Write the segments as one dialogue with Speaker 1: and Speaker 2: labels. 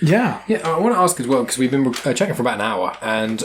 Speaker 1: Yeah.
Speaker 2: Yeah, I want to ask as well, because we've been checking for about an hour, and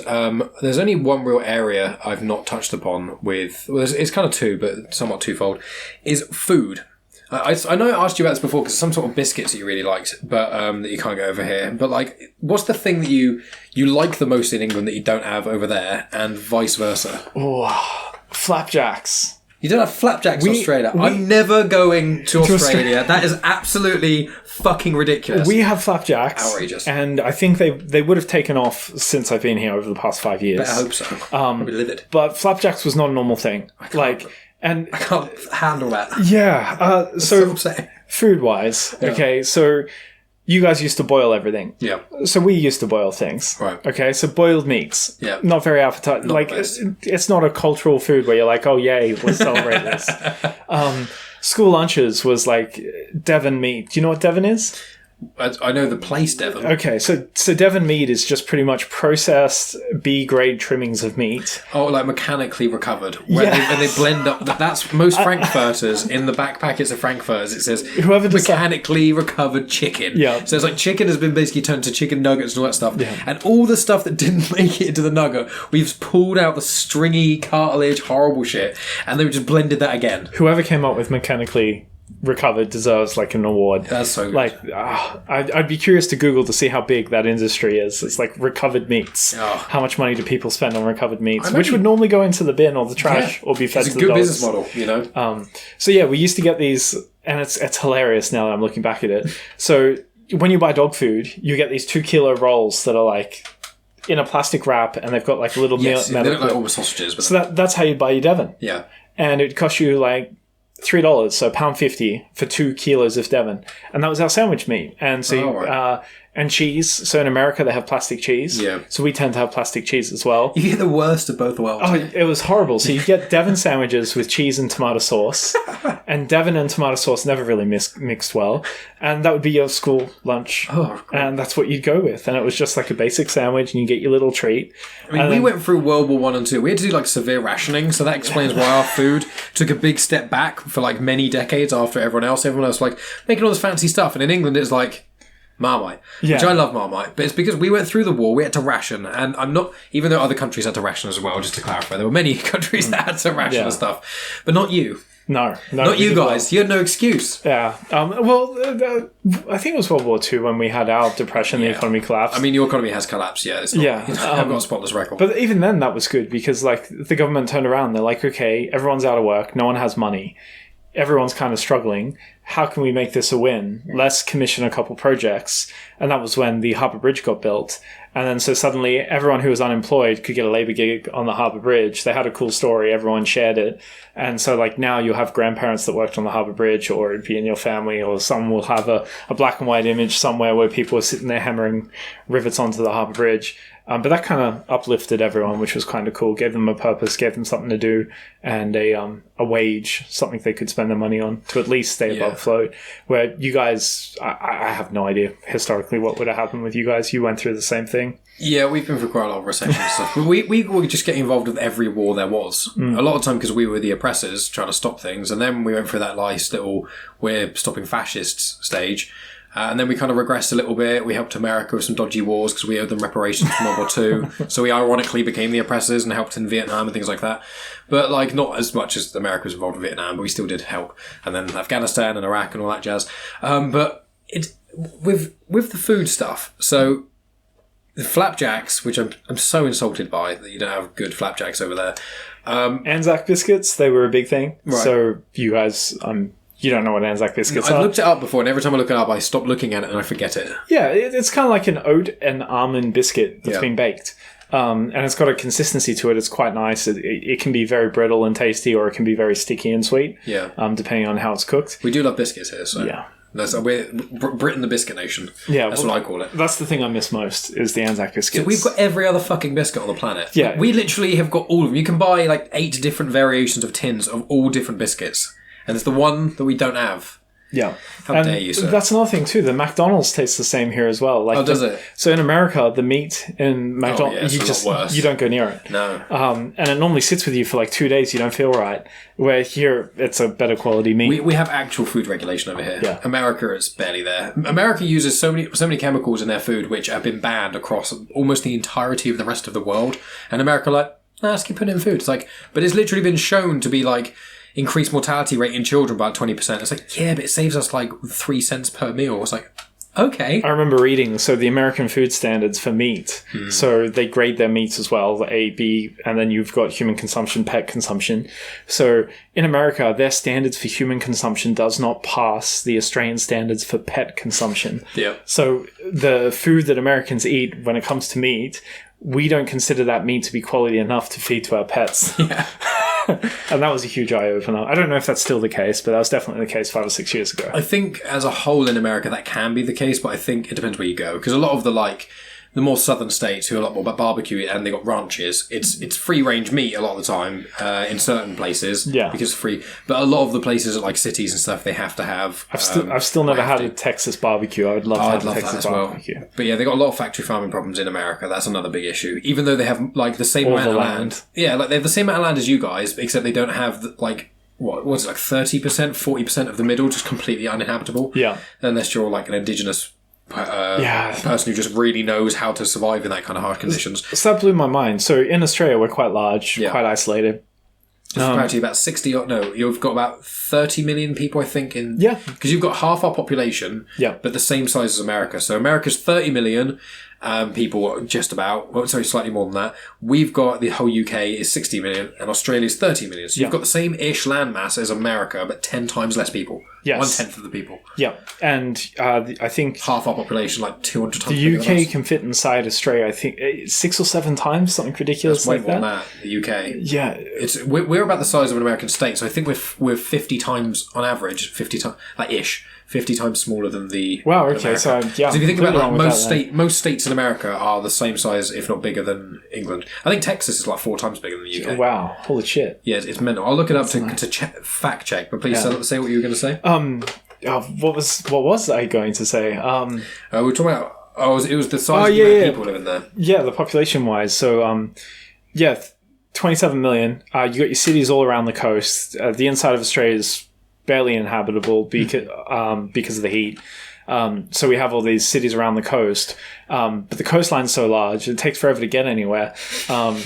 Speaker 2: there's only one real area I've not touched upon with, well, it's kind of two, but somewhat twofold, is food. I know I asked you about this before, because some sort of biscuits that you really liked, but that you can't get over here. But, like, what's the thing that you like the most in England that you don't have over there, and vice versa?
Speaker 1: Oh, flapjacks.
Speaker 2: You don't have flapjacks in Australia. I'm never going to Australia. That is absolutely fucking ridiculous.
Speaker 1: We have flapjacks.
Speaker 2: Outrageous.
Speaker 1: And I think they would have taken off since I've been here over the past 5 years.
Speaker 2: I hope so. I'll be livid.
Speaker 1: But flapjacks was not a normal thing.
Speaker 2: I can't handle that.
Speaker 1: Yeah. So food-wise,
Speaker 2: Yeah.
Speaker 1: okay, so you guys used to boil everything.
Speaker 2: Yeah.
Speaker 1: So we used to boil things.
Speaker 2: Right.
Speaker 1: Okay, so boiled meats.
Speaker 2: Yeah.
Speaker 1: Not very appetizing. Like, it's not a cultural food where you're like, oh, yay, let's celebrate this. School lunches was like Devon meat. Do you know what Devon is?
Speaker 2: I know the place Devon.
Speaker 1: Okay, so Devon meat is just pretty much processed B-grade trimmings of meat.
Speaker 2: Oh, like mechanically recovered. Where they blend up. That's most Frankfurters, in the back packets of Frankfurters, it says mechanically recovered chicken.
Speaker 1: Yeah.
Speaker 2: So it's like chicken has been basically turned to chicken nuggets and all that stuff.
Speaker 1: Yeah.
Speaker 2: And all the stuff that didn't make it into the nugget, we've pulled out the stringy, cartilage, horrible shit, and they've just blended that again.
Speaker 1: Whoever came up with mechanically recovered deserves like an award.
Speaker 2: That's so good.
Speaker 1: Like, I'd be curious to Google to see how big that industry is. It's like recovered meats.
Speaker 2: Oh.
Speaker 1: How much money do people spend on recovered meats, which would normally go into the bin or the trash or be fed to the dogs.
Speaker 2: It's a good business model, you know.
Speaker 1: So yeah, we used to get these, and it's hilarious now that I'm looking back at it. So when you buy dog food, you get these 2 kilo rolls that are like in a plastic wrap, and they've got like a little
Speaker 2: They
Speaker 1: metal.
Speaker 2: look like almost sausages. But
Speaker 1: So that's how you buy your Devon.
Speaker 2: yeah.
Speaker 1: And it cost you like $3, so £1.50 for 2 kilos of Devon, and that was our sandwich meat. And so, and cheese. So in America they have plastic cheese.
Speaker 2: Yeah.
Speaker 1: So we tend to have plastic cheese as well.
Speaker 2: You get the worst of both worlds.
Speaker 1: Oh, it was horrible. So you get Devon sandwiches with cheese and tomato sauce, and Devon and tomato sauce never really mixed well. And that would be your school lunch, and that's what you'd go with. And it was just like a basic sandwich, and you get your little treat.
Speaker 2: I mean, we went through World War I and II. We had to do like severe rationing, so that explains why our food took a big step back for like many decades after everyone else. Everyone else was like making all this fancy stuff, and in England it's like Marmite, which I love Marmite, but it's because we went through the war, we had to ration, and I'm not, even though other countries had to ration as well, just to clarify, there were many countries that had to ration and stuff, but not you.
Speaker 1: No,
Speaker 2: not you guys. You had no excuse.
Speaker 1: Yeah. I think it was World War II when we had our depression, the economy collapsed.
Speaker 2: I mean, your economy has collapsed, It's not, I've got a spotless record.
Speaker 1: But even then, that was good because, like, the government turned around. They're like, okay, everyone's out of work. No one has money. Everyone's kind of struggling. How can we make this a win? Let's commission a couple projects. And that was when the Harbour Bridge got built. And then so suddenly everyone who was unemployed could get a labour gig on the Harbour Bridge. They had a cool story. Everyone shared it. And so like now you'll have grandparents that worked on the Harbour Bridge, or it'd be in your family, or someone will have a black and white image somewhere where people are sitting there hammering rivets onto the Harbour Bridge. But that kind of uplifted everyone, which was kind of cool. Gave them a purpose, gave them something to do, and a wage, something they could spend their money on to at least stay above float. Where you guys, I have no idea historically what would have happened with you guys. You went through the same thing. Yeah,
Speaker 2: we've been through quite a lot of recession and stuff. But we were just getting involved with every war there was. A lot of time because we were the oppressors trying to stop things. And then we went through that nice little we're stopping fascists stage. And then we kind of regressed a little bit. We helped America with some dodgy wars because we owed them reparations from World War II. So we ironically became the oppressors and helped in Vietnam and things like that. But like not as much as America was involved in Vietnam, but we still did help. And then Afghanistan and Iraq and all that jazz. But it with the food stuff. So the flapjacks, which I'm so insulted by that you don't have good flapjacks over there.
Speaker 1: Anzac biscuits, they were a big thing.
Speaker 2: Right.
Speaker 1: So you guys, you don't know what Anzac biscuits are.
Speaker 2: I've looked it up before, and every time I look it up, I stop looking at it and I forget it.
Speaker 1: Yeah, it's kind of like an oat and almond biscuit that's been baked. And it's got a consistency to it. It's quite nice. It can be very brittle and tasty, or it can be very sticky and sweet.
Speaker 2: Yeah.
Speaker 1: Depending on how it's cooked.
Speaker 2: We do love biscuits here, so
Speaker 1: yeah.
Speaker 2: We're Britain the biscuit nation.
Speaker 1: Yeah,
Speaker 2: that's what I call it.
Speaker 1: That's the thing I miss most is the Anzac biscuits.
Speaker 2: So we've got every other fucking biscuit on the planet.
Speaker 1: Yeah.
Speaker 2: We literally have got all of them. You can buy like 8 different variations of tins of all different biscuits. And it's the one that we don't have
Speaker 1: Yeah.
Speaker 2: How dare you, sir?
Speaker 1: That's another thing too. The McDonald's tastes the same here as well. Like,
Speaker 2: does it?
Speaker 1: So in America, the meat in McDonald's, you don't go near it.
Speaker 2: No.
Speaker 1: And it normally sits with you for like 2 days. You don't feel right. Where here, it's a better quality meat.
Speaker 2: We have actual food regulation over here.
Speaker 1: Yeah.
Speaker 2: America is barely there. America uses so many chemicals in their food which have been banned across almost the entirety of the rest of the world. And America, like, let's keep putting it in food. It's like, but it's literally been shown to be like increased mortality rate in children by 20%. It's like, yeah, but it saves us like 3 cents per meal. It's like, okay.
Speaker 1: I remember reading, so the American food standards for meat, so they grade their meats as well, the A, B, and then you've got human consumption, pet consumption. So in America, their standards for human consumption does not pass the Australian standards for pet consumption.
Speaker 2: Yeah.
Speaker 1: So the food that Americans eat when it comes to meat, we don't consider that meat to be quality enough to feed to our pets.
Speaker 2: Yeah.
Speaker 1: And that was a huge eye-opener. I don't know if that's still the case, but that was definitely the case 5 or 6 years ago.
Speaker 2: I think as a whole in America that can be the case, but I think it depends where you go. Because a lot of the more southern states who are a lot more about barbecue and they got ranches, it's free range meat a lot of the time in certain places because it's free. But a lot of the places like cities and stuff, they have to have.
Speaker 1: I've still never had a Texas barbecue. I would love to have a Texas barbecue.
Speaker 2: Well. But yeah, they got a lot of factory farming problems in America. That's another big issue. Even though they have like the same amount of land. Yeah, like they have the same amount of land as you guys, except they don't have like. What's it, like 30%, 40% of the middle just completely uninhabitable? Yeah. Unless you're like an indigenous person who just really knows how to survive in that kind of hard conditions.
Speaker 1: So that blew my mind. So in Australia, we're quite large, quite isolated.
Speaker 2: Apparently about 60 or no, you've got about 30 million people, I think, in because you've got half our population, but the same size as America. So America's 30 million people, just about. Well, sorry, slightly more than that. We've got the whole UK is 60 million, and Australia's 30 million. So you've got the same ish landmass as America, but 10 times less people. Yes. 1/10 of the people.
Speaker 1: Yeah, and I think
Speaker 2: half our population, like 200 times.
Speaker 1: The UK can fit inside Australia. I think 6 or 7 times, something ridiculous like that.
Speaker 2: More than that. The UK.
Speaker 1: Yeah,
Speaker 2: we're about the size of an American state, so I think we're 50 times on average, 50 times like ish. 50 times smaller than the
Speaker 1: wow. Okay,
Speaker 2: America.
Speaker 1: So yeah.
Speaker 2: So if you think about like most states in America are the same size, if not bigger, than England. I think Texas is like 4 times bigger than the UK.
Speaker 1: Wow, holy shit!
Speaker 2: Yeah, it's mental. I'll look it up to fact check. But please say what you were going to say.
Speaker 1: What was I going to say?
Speaker 2: We were talking about. It was the size of the people living there.
Speaker 1: Yeah, the population wise. So 27 million. You got your cities all around the coast. The inside of Australia is barely inhabitable because of the heat. So we have all these cities around the coast, but the coastline's so large, it takes forever to get anywhere. A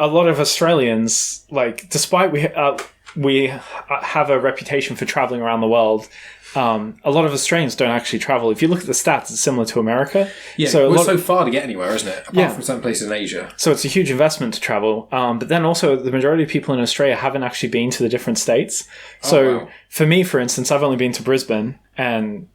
Speaker 1: lot of Australians, like, despite we have a reputation for traveling around the world, a lot of Australians don't actually travel. If you look at the stats, it's similar to America.
Speaker 2: Yeah, so we're so far to get anywhere, isn't it? Apart from some places in Asia.
Speaker 1: So it's a huge investment to travel. But then also, the majority of people in Australia haven't actually been to the different states. So for me, for instance, I've only been to Brisbane and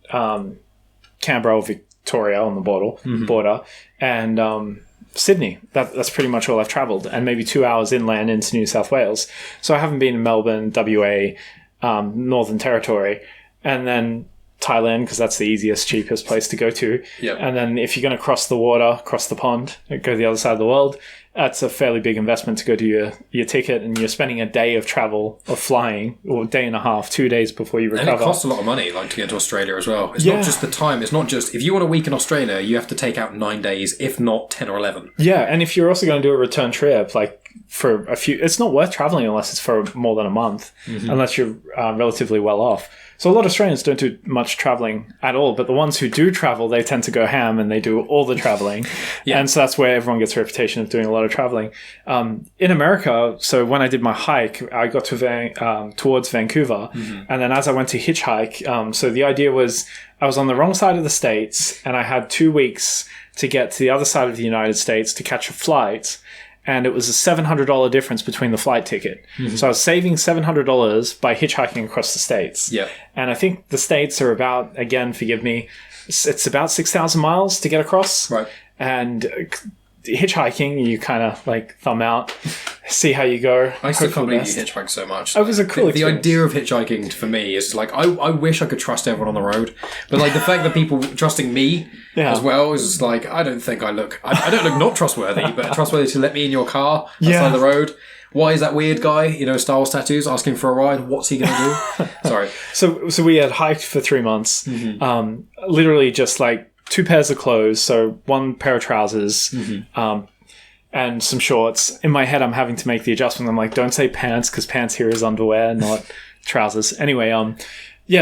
Speaker 1: Canberra or Victoria on the border, and Sydney. That's pretty much all I've travelled, and maybe 2 hours inland into New South Wales. So I haven't been in Melbourne, WA, Northern Territory, and then Thailand, because that's the easiest, cheapest place to go to.
Speaker 2: Yep.
Speaker 1: And then if you're going to cross the water, cross the pond, go to the other side of the world, that's a fairly big investment to go do your ticket, and you're spending a day of travel, of flying, or a day and a half, 2 days before you recover.
Speaker 2: And it costs a lot of money, like, to get to Australia as well. It's not just the time. It's not just, if you want a week in Australia, you have to take out 9 days, if not 10 or 11.
Speaker 1: Yeah, and if you're also going to do a return trip, like, for a few, it's not worth traveling unless it's for more than a month, unless you're relatively well off. So a lot of Australians don't do much traveling at all, but the ones who do travel, they tend to go ham and they do all the traveling. And so that's where everyone gets a reputation of doing a lot of traveling. In America, so when I did my hike, I got to towards Vancouver. And then as I went to hitchhike, so the idea was I was on the wrong side of the States and I had 2 weeks to get to the other side of the United States to catch a flight. And it was a $700 difference between the flight ticket. So I was saving $700 by hitchhiking across the States.
Speaker 2: Yeah.
Speaker 1: And I think the States are about, again, forgive me, it's about 6,000 miles to get across.
Speaker 2: Right.
Speaker 1: And hitchhiking, you kind of like thumb out, see how you go.
Speaker 2: I still can't believe you hitchhiked so much.
Speaker 1: It was a cool experience.
Speaker 2: The idea of hitchhiking for me is like, I wish I could trust everyone on the road. But like the fact that people trusting me as well is just like, I don't think I don't look not trustworthy, but trustworthy to let me in your car outside the road. Why is that weird guy, Star Wars tattoos, asking for a ride? What's he going to do? Sorry.
Speaker 1: So we had hiked for 3 months. Literally just like 2 pairs of clothes. So 1 pair of trousers. And some shorts. In my head, I'm having to make the adjustment. I'm like, don't say pants, because pants here is underwear, not trousers. Anyway,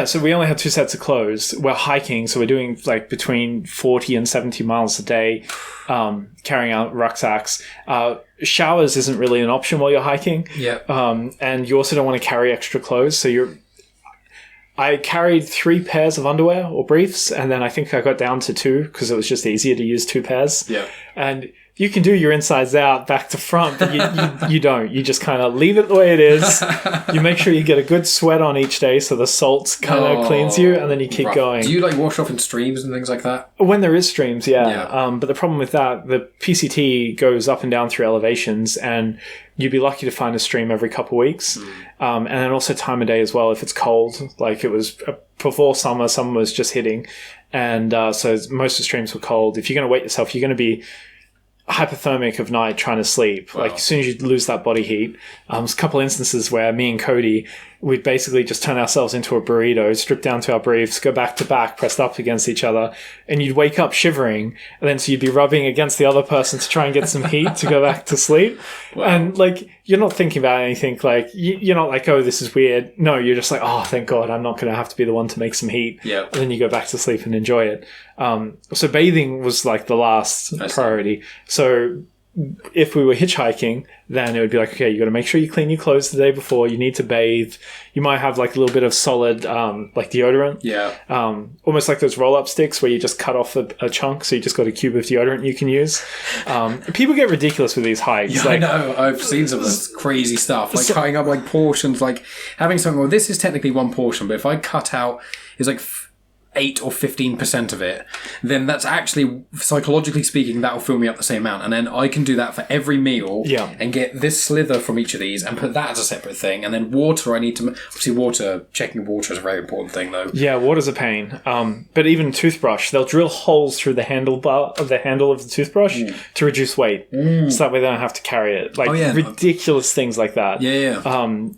Speaker 1: so we only had 2 sets of clothes. We're hiking, so we're doing like between 40 and 70 miles a day, carrying out rucksacks. Showers isn't really an option while you're hiking.
Speaker 2: Yeah.
Speaker 1: And you also don't want to carry extra clothes. So I carried 3 pairs of underwear or briefs, and then I think I got down to 2 because it was just easier to use 2 pairs.
Speaker 2: Yeah.
Speaker 1: And you can do your insides out, back to front, but you don't. You just kind of leave it the way it is. You make sure you get a good sweat on each day so the salt kind of cleans you, and then you keep going.
Speaker 2: Do you like wash off in streams and things like that?
Speaker 1: When there is streams, yeah. But the problem with that, the PCT goes up and down through elevations, and you'd be lucky to find a stream every couple of weeks. And then also time of day as well. If it's cold, like it was before summer was just hitting. And so most of the streams were cold. If you're going to wet yourself, you're going to be hypothermic of night trying to sleep. Wow. Like as soon as you lose that body heat. There's a couple instances where me and Cody, we'd basically just turn ourselves into a burrito, strip down to our briefs, go back to back, pressed up against each other, and you'd wake up shivering, and then so you'd be rubbing against the other person to try and get some heat to go back to sleep. Wow. And like you're not thinking about anything, like you're not like, oh, this is weird. No, you're just like, oh, thank God, I'm not going to have to be the one to make some heat.
Speaker 2: Yeah.
Speaker 1: And then you go back to sleep and enjoy it. So bathing was like the last priority. So if we were hitchhiking, then it would be like, okay, you got to make sure you clean your clothes the day before. You need to bathe. You might have like a little bit of solid, like deodorant.
Speaker 2: Yeah.
Speaker 1: Almost like those roll-up sticks where you just cut off a chunk, so you just got a cube of deodorant you can use. People get ridiculous with these hikes.
Speaker 2: Yeah, I know. I've seen some of this crazy stuff, like cutting up like portions, like having something. Well, this is technically 1 portion, but if I cut out, it's like 8 or 15% of it, then that's actually, psychologically speaking, that will fill me up the same amount. And then I can do that for every meal and get this slither from each of these and put that as a separate thing. And then water, I need to, obviously checking water is a very important thing though.
Speaker 1: Yeah, water's a pain. But even toothbrush, they'll drill holes through the handle of the toothbrush to reduce weight. So that way they don't have to carry it. Like ridiculous things like that.
Speaker 2: Yeah.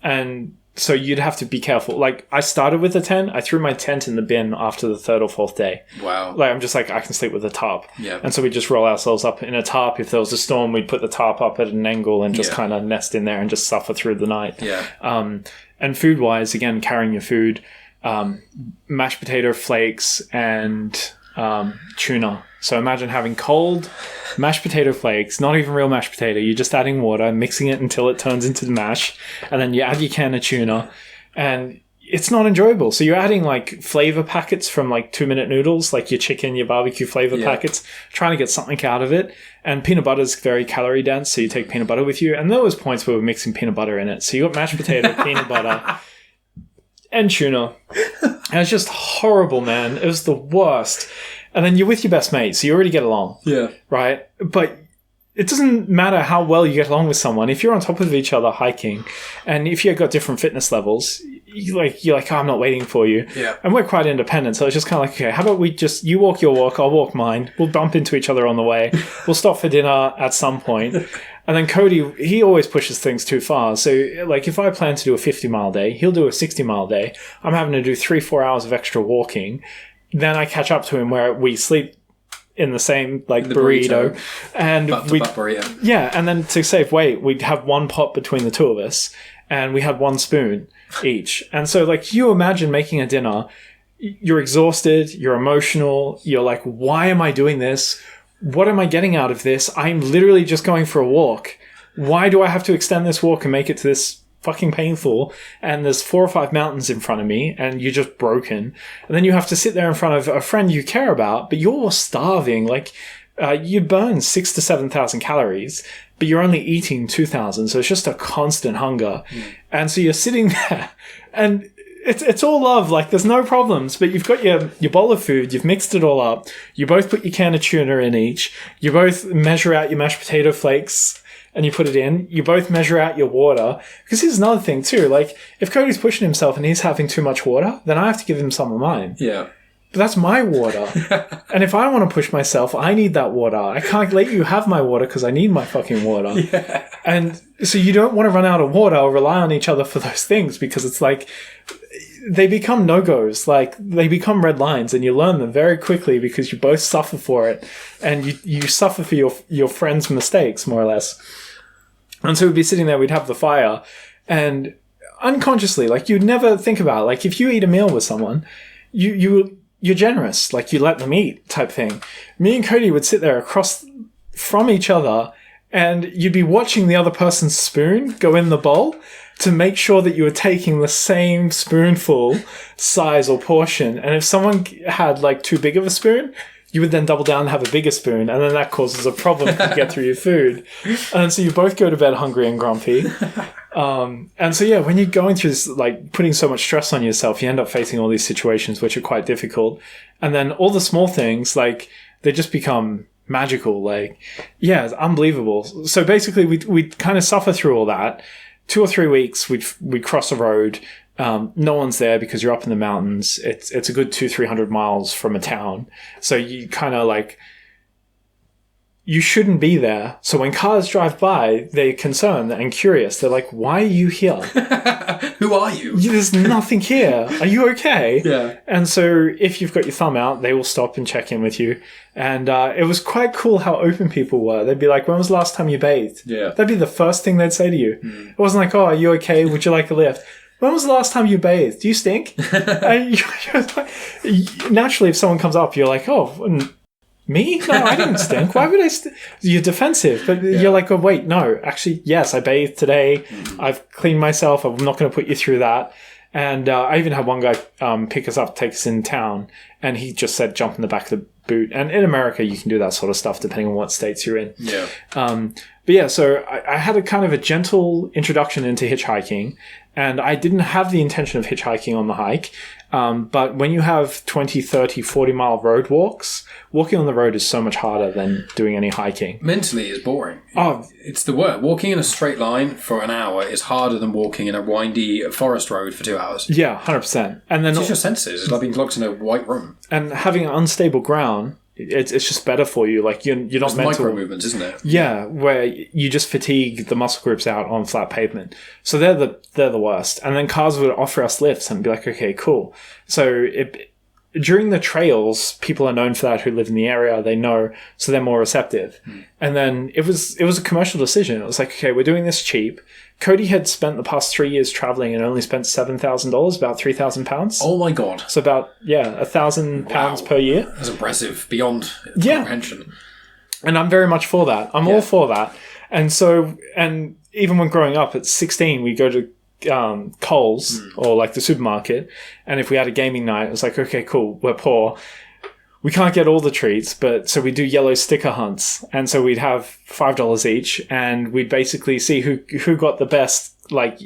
Speaker 1: And so you'd have to be careful. Like, I started with a tent. I threw my tent in the bin after the 3rd or 4th day.
Speaker 2: Wow.
Speaker 1: Like, I'm just like, I can sleep with a tarp.
Speaker 2: Yeah.
Speaker 1: And so we just roll ourselves up in a tarp. If there was a storm, we'd put the tarp up at an angle and just kind of nest in there and just suffer through the night.
Speaker 2: Yeah.
Speaker 1: And food-wise, again, carrying your food, mashed potato flakes and tuna. So imagine having cold mashed potato flakes, not even real mashed potato. You're just adding water, mixing it until it turns into the mash, and then you add your can of tuna, and it's not enjoyable. So you're adding like flavor packets from like 2-minute noodles, like your chicken, your barbecue flavor packets, trying to get something out of it. And peanut butter is very calorie dense, so you take peanut butter with you. And there was points where we're mixing peanut butter in it. So you got mashed potato, peanut butter, and tuna. And it's just horrible, man. It was the worst. And then you're with your best mate, so you already get along. Yeah. Right? But it doesn't matter how well you get along with someone. If you're on top of each other hiking, and if you've got different fitness levels, you're like, oh, I'm not waiting for you. Yeah. And we're quite independent, so it's just kind of like, okay, how about you walk your walk, I'll walk mine. We'll bump into each other on the way. We'll stop for dinner at some point. And then Cody, he always pushes things too far. So, like, if I plan to do a 50-mile day, he'll do a 60-mile day. I'm having to do 3-4 hours of extra walking. Then I catch up to him where we sleep in the same burrito. And
Speaker 2: burrito.
Speaker 1: Yeah, and then to save weight, we'd have one pot between the two of us, and we had one spoon each. And so, like, you imagine making a dinner, you're exhausted, you're emotional, you're like, why am I doing this? What am I getting out of this? I'm literally just going for a walk. Why do I have to extend this walk and make it to this fucking painful? And there's 4 or 5 mountains in front of me, and you're just broken. And then you have to sit there in front of a friend you care about, but you're starving. Like, you burn 6,000 to 7,000 calories, but you're only eating 2,000. So it's just a constant hunger. And so you're sitting there, and it's all love. Like, there's no problems, but you've got your bowl of food, you've mixed it all up, you both put your can of tuna in each, you both measure out your mashed potato flakes, and you put it in, you both measure out your water. Because here's another thing too, like, if Cody's pushing himself and he's having too much water, then I have to give him some of mine.
Speaker 2: Yeah.
Speaker 1: but that's my water. And if I want to push myself, I need that water. I can't let you have my water because I need my fucking water.
Speaker 2: Yeah.
Speaker 1: And so you don't want to run out of water or rely on each other for those things, because it's like they become no-goes. Like, they become red lines, and you learn them very quickly because you both suffer for it, and you suffer for your friend's mistakes, more or less. And so we'd be sitting there, we'd have the fire, and unconsciously, like, you'd never think about it. Like, if you eat a meal with someone, you're generous. Like, you let them eat type thing. Me and Cody would sit there across from each other, and you'd be watching the other person's spoon go in the bowl to make sure that you were taking the same spoonful size or portion. And if someone had, like, too big of a spoon, you would then double down and have a bigger spoon, and then that causes a problem to get through your food. And so you both go to bed hungry and grumpy. And so, yeah, when you're going through this, like, putting so much stress on yourself, you end up facing all these situations which are quite difficult. And then all the small things, like, they just become magical. Like, yeah, it's unbelievable. So basically, we'd kind of suffer through all that. 2 or 3 weeks, we'd cross a road. No one's there because you're up in the mountains. It's a good 200-300 miles from a town. So you kind of like, you shouldn't be there. So when cars drive by, they're concerned and curious. They're like, why are you here?
Speaker 2: Who are you?
Speaker 1: There's nothing here. Are you okay?
Speaker 2: Yeah.
Speaker 1: And so if you've got your thumb out, they will stop and check in with you. And it was quite cool how open people were. They'd be like, when was the last time you bathed?
Speaker 2: Yeah.
Speaker 1: That'd be the first thing they'd say to you. It wasn't like, oh, are you okay? Would you like a lift? When was the last time you bathed? Do you stink? And naturally, if someone comes up, you're like, oh, me? No, I didn't stink. Why would I You're defensive. But you're like, oh, wait, no. Actually, yes, I bathed today. I've cleaned myself. I'm not going to put you through that. And I even had one guy pick us up, take us in town, and he just said, jump in the back of the boot. And in America, you can do that sort of stuff depending on what states you're in.
Speaker 2: Yeah.
Speaker 1: But yeah, so I had a kind of a gentle introduction into hitchhiking, and I didn't have the intention of hitchhiking on the hike. But when you have 20, 30, 40-mile road walks, walking on the road is so much harder than doing any hiking.
Speaker 2: Mentally, it's boring.
Speaker 1: Oh,
Speaker 2: it's the work. Walking in a straight line for an hour is harder than walking in a windy forest road for 2 hours.
Speaker 1: Yeah, 100%. And then
Speaker 2: it's just your senses. It's like being locked in a white room.
Speaker 1: And having unstable ground, it's just better for you. Like, you're not meant to...
Speaker 2: micro movements, isn't it?
Speaker 1: Yeah, where you just fatigue the muscle groups out on flat pavement. So they're the worst. And then cars would offer us lifts and be like, okay, cool. So during the trails, people are known for that who live in the area. They know, so they're more receptive. And then it was a commercial decision. It was like, okay, we're doing this cheap. Cody had spent the past 3 years traveling and only spent $7,000, about £3,000.
Speaker 2: Oh my god!
Speaker 1: So about £1,000 per year.
Speaker 2: That's impressive, beyond comprehension.
Speaker 1: And I'm very much for that. I'm all for that. And so, and even when growing up at 16, we go to Coles or like the supermarket, and if we had a gaming night, it was like, okay, cool, we're poor. We can't get all the treats, but so we do yellow sticker hunts. And so we'd have $5 each, and we'd basically see who got the best, like,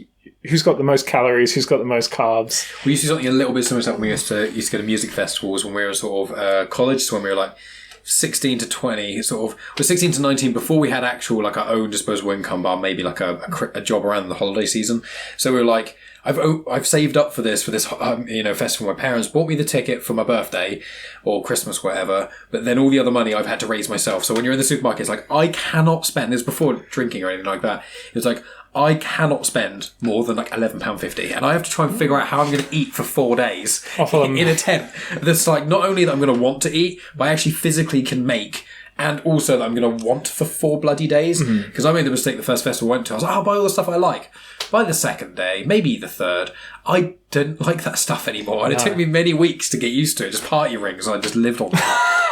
Speaker 1: who's got the most calories, who's got the most carbs.
Speaker 2: We used to do something a little bit similar to when we used to go to music festivals when we were sort of college, so when we were like 16 to 20, sort of, we're 16 to 19 before we had actual, like, our own disposable income, bar maybe like a job around the holiday season. So we were like, I've saved up for this festival. My parents bought me the ticket for my birthday or Christmas, whatever. But then all the other money I've had to raise myself. So when you're in the supermarket, it's like, I cannot spend this before drinking or anything like that. It was like, I cannot spend more than like £11.50, and I have to try and figure out how I'm going to eat for 4 days in a tent. That's like, not only that I'm going to want to eat, but I actually physically can make. And also that I'm going to want for 4 bloody days. Because I made the mistake the first festival I went to. I was like, I'll buy all the stuff I like. By the second day, maybe the third, I didn't like that stuff anymore. And it took me many weeks to get used to it. Just party rings. I just lived on them.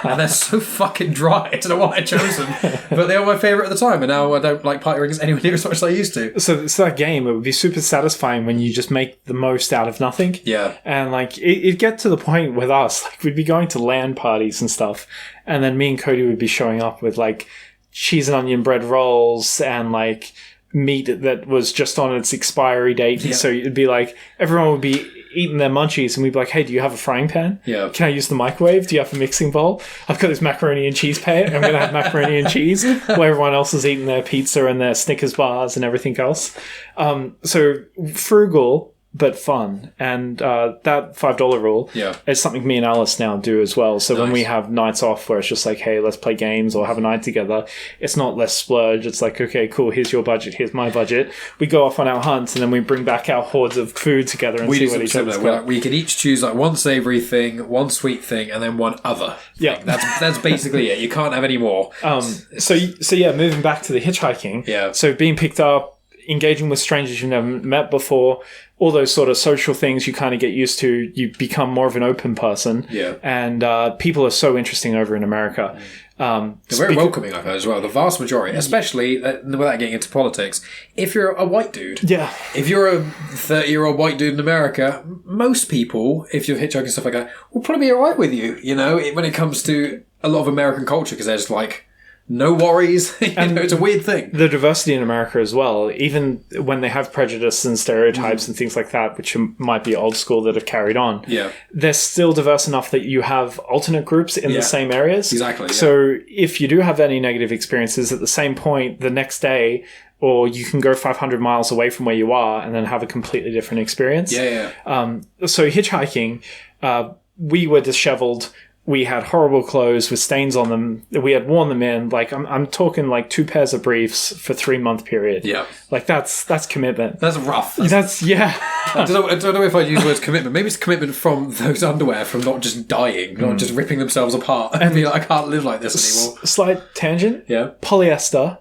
Speaker 2: And they're so fucking dry. I don't know why I chose them. But they were my favourite at the time. And now I don't like party rings anywhere near as much as I used to.
Speaker 1: So it's that game. It would be super satisfying when you just make the most out of nothing.
Speaker 2: Yeah.
Speaker 1: And like, it'd get to the point with us, like, we'd be going to LAN parties and stuff. And then me and Cody would be showing up with like cheese and onion bread rolls and like meat that was just on its expiry date. Yeah. So it'd be like, everyone would be eating their munchies and we'd be like, hey, do you have a frying pan?
Speaker 2: Yeah.
Speaker 1: Can I use the microwave? Do you have a mixing bowl? I've got this macaroni and cheese pan. I'm going to have macaroni and cheese while everyone else is eating their pizza and their Snickers bars and everything else. So frugal, but fun. And that $5 rule is something me and Alice now do as well. So when we have nights off where it's just like, hey, let's play games or have a night together, it's not let's splurge. It's like, okay, cool, here's your budget, here's my budget. We go off on our hunts and then we bring back our hordes of food together and see what each other's got.
Speaker 2: We could each choose like one savoury thing, one sweet thing, and then one other thing. That's basically it. You can't have any more.
Speaker 1: So yeah, moving back to the hitchhiking.
Speaker 2: Yeah.
Speaker 1: So being picked up, engaging with strangers you've never met before, all those sort of social things you kind of get used to. You become more of an open person.
Speaker 2: Yeah.
Speaker 1: And people are so interesting over in America.
Speaker 2: They're very welcoming, I've heard as well. The vast majority, especially without getting into politics, if you're a white dude.
Speaker 1: Yeah.
Speaker 2: If you're a 30-year-old white dude in America, most people, if you're hitchhiking and stuff like that, will probably be alright with you, you know, when it comes to a lot of American culture, because they're just like, no worries. And it's a weird thing.
Speaker 1: The diversity in America as well, even when they have prejudice and stereotypes and things like that, which might be old school that have carried on, they're still diverse enough that you have alternate groups in the same areas.
Speaker 2: Exactly. Yeah.
Speaker 1: So if you do have any negative experiences, at the same point, the next day, or you can go 500 miles away from where you are and then have a completely different experience. So hitchhiking, we were disheveled. We had horrible clothes with stains on them. We had worn them in. Like I'm talking like 2 pairs of briefs for 3-month period.
Speaker 2: Yeah,
Speaker 1: like that's commitment.
Speaker 2: That's rough.
Speaker 1: That's
Speaker 2: I don't know if I'd use the words commitment. Maybe it's commitment from those underwear from not just dying, not just ripping themselves apart, and be like, I can't live like this anymore.
Speaker 1: Slight tangent.
Speaker 2: Yeah,
Speaker 1: polyester.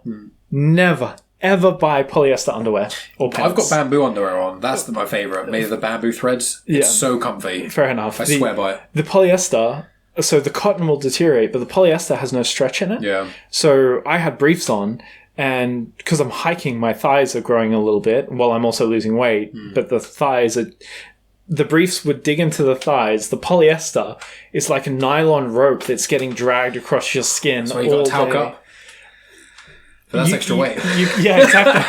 Speaker 1: Never ever buy polyester underwear or pants.
Speaker 2: I've got bamboo underwear on. That's my favourite. Made of the bamboo threads. It's so comfy.
Speaker 1: Fair enough.
Speaker 2: I swear by it.
Speaker 1: The polyester. So the cotton will deteriorate, but the polyester has no stretch in it.
Speaker 2: Yeah.
Speaker 1: So I had briefs on, and because I'm hiking, my thighs are growing a little bit while I'm also losing weight. But the briefs would dig into the thighs. The polyester is like a nylon rope that's getting dragged across your skin.
Speaker 2: So you got to talc up. But that's extra weight.
Speaker 1: Yeah, exactly.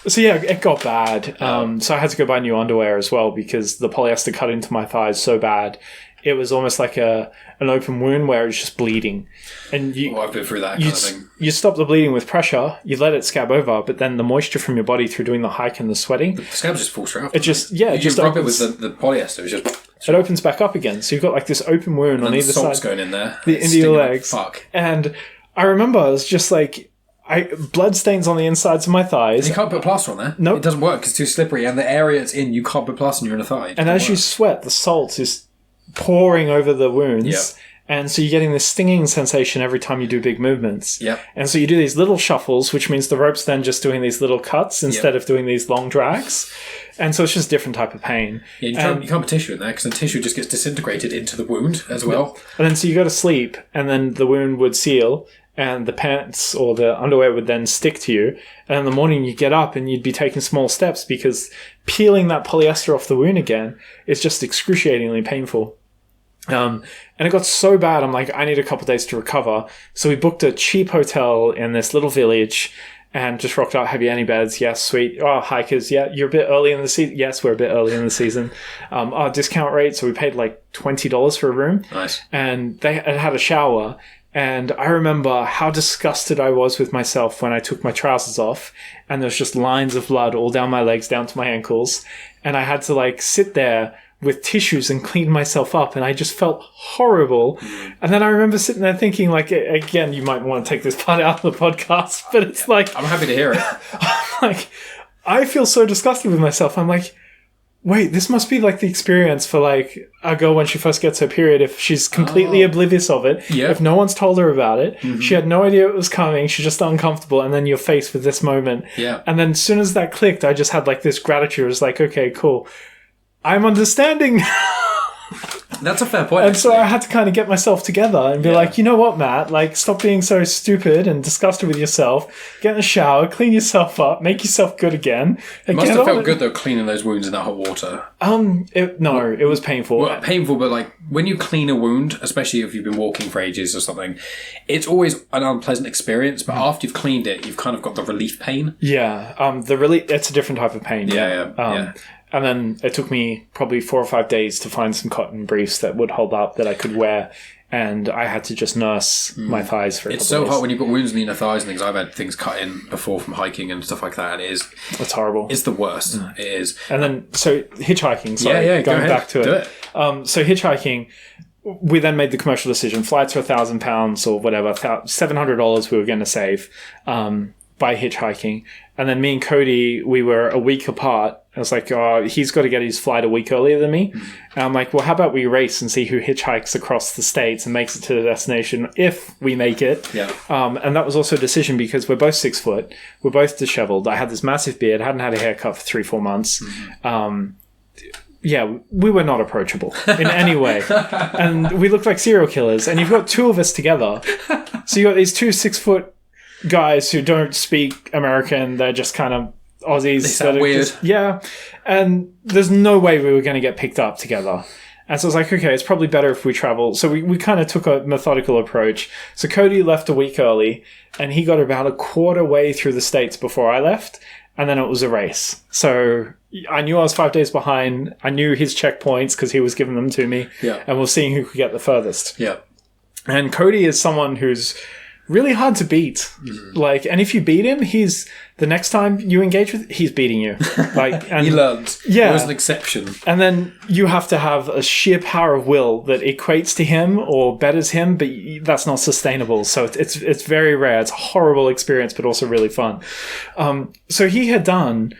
Speaker 1: So yeah, it got bad. So I had to go buy new underwear as well because the polyester cut into my thighs so bad. It was almost like an open wound where it was just bleeding. And
Speaker 2: I've been through that kind of thing.
Speaker 1: You stop the bleeding with pressure, you let it scab over, but then the moisture from your body through doing the hike and the sweating...
Speaker 2: The scab just falls straight off.
Speaker 1: It just
Speaker 2: rub
Speaker 1: opens,
Speaker 2: it with the polyester.
Speaker 1: It opens back up again. So you've got like this open wound on either side.
Speaker 2: The salt's going in there.
Speaker 1: Into your legs.
Speaker 2: Fuck.
Speaker 1: And I remember I was just like... blood stains on the insides of my thighs.
Speaker 2: And you can't put plaster on there.
Speaker 1: Nope.
Speaker 2: It doesn't work. It's too slippery. And the area it's in, you can't put plaster on your inner thigh.
Speaker 1: And as you sweat, the salt is pouring over the wounds.
Speaker 2: Yep.
Speaker 1: And so you're getting this stinging sensation every time you do big movements.
Speaker 2: Yep.
Speaker 1: And so you do these little shuffles, which means the rope's then just doing these little cuts instead of doing these long drags. And so it's just a different type of pain.
Speaker 2: Yeah, you can't put tissue in there because the tissue just gets disintegrated into the wound as well.
Speaker 1: And then so you go to sleep and then the wound would seal and the pants or the underwear would then stick to you. And in the morning you get up and you'd be taking small steps because peeling that polyester off the wound again is just excruciatingly painful. And it got so bad, I'm like, I need a couple days to recover. So we booked a cheap hotel in this little village and just rocked out. Have you any beds? Yes, sweet. Oh, hikers. Yeah, you're a bit early in the season. Yes, we're a bit early in the season. Our discount rate. So we paid like $20 for a room.
Speaker 2: Nice.
Speaker 1: And they had a shower. And I remember how disgusted I was with myself when I took my trousers off and there's just lines of blood all down my legs, down to my ankles. And I had to like sit there with tissues and clean myself up, and I just felt horrible. And then I remember sitting there thinking, like, again, you might want to take this part out of the podcast, but it's like...
Speaker 2: I'm happy to hear it.
Speaker 1: Like, I feel so disgusted with myself. I'm like, wait, this must be like the experience for like a girl when she first gets her period, if she's completely oblivious of it, if no one's told her about it, she had no idea it was coming, she's just uncomfortable, and then you're faced with this moment.
Speaker 2: Yeah.
Speaker 1: And then as soon as that clicked, I just had like this gratitude. It was like, okay, cool. I'm understanding.
Speaker 2: That's a fair point.
Speaker 1: And so I had to kind of get myself together and be like, you know what, Matt? Like, stop being so stupid and disgusted with yourself. Get in the shower, clean yourself up, make yourself good again.
Speaker 2: It must have felt good, though, cleaning those wounds in that hot water.
Speaker 1: It was painful.
Speaker 2: Well, painful, but like, when you clean a wound, especially if you've been walking for ages or something, it's always an unpleasant experience, but after you've cleaned it, you've kind of got the relief pain.
Speaker 1: Yeah. It's a different type of pain.
Speaker 2: Yeah.
Speaker 1: And then it took me probably 4 or 5 days to find some cotton briefs that would hold up that I could wear. And I had to just nurse my thighs for a
Speaker 2: It's
Speaker 1: couple
Speaker 2: so
Speaker 1: days.
Speaker 2: hot when you've got wounds in the inner thighs and things. I've had things cut in before from hiking and stuff like that. And
Speaker 1: It's horrible.
Speaker 2: it's the worst. It is.
Speaker 1: And then, so hitchhiking, sorry,
Speaker 2: Yeah, go
Speaker 1: going
Speaker 2: ahead.
Speaker 1: back to
Speaker 2: Do
Speaker 1: it. So hitchhiking, we then made the commercial decision. Flights are £1,000 or whatever, $700 we were going to save by hitchhiking. And then me and Cody, we were a week apart. I was like, oh, he's got to get his flight a week earlier than me. And I'm like, well, how about we race and see who hitchhikes across the states and makes it to the destination if we make it.
Speaker 2: Yeah.
Speaker 1: And that was also a decision because we're both 6 foot. We're both disheveled. I had this massive beard. Hadn't had a haircut for 3-4 months. Yeah, we were not approachable in any way. And we looked like serial killers. And you've got two of us together. So you got these 2 6-foot guys who don't speak American. They're just kind of Aussies.
Speaker 2: They sound weird.
Speaker 1: Yeah. And there's no way we were going to get picked up together. And so I was like, okay, it's probably better if we travel. So we kind of took a methodical approach. So Cody left a week early and he got about a quarter way through the States before I left. And then it was a race. So I knew I was 5 days behind. I knew his checkpoints because he was giving them to me.
Speaker 2: Yeah.
Speaker 1: And we're seeing who could get the furthest.
Speaker 2: Yeah.
Speaker 1: And Cody is someone who's really hard to beat. Like, and if you beat him, he's the next time you engage with, he's beating you. Like, and
Speaker 2: He learned.
Speaker 1: Yeah.
Speaker 2: There was an exception.
Speaker 1: and then you have to have a sheer power of will that equates to him or betters him, but that's not sustainable. So it's very rare. It's a horrible experience, but also really fun. So he had done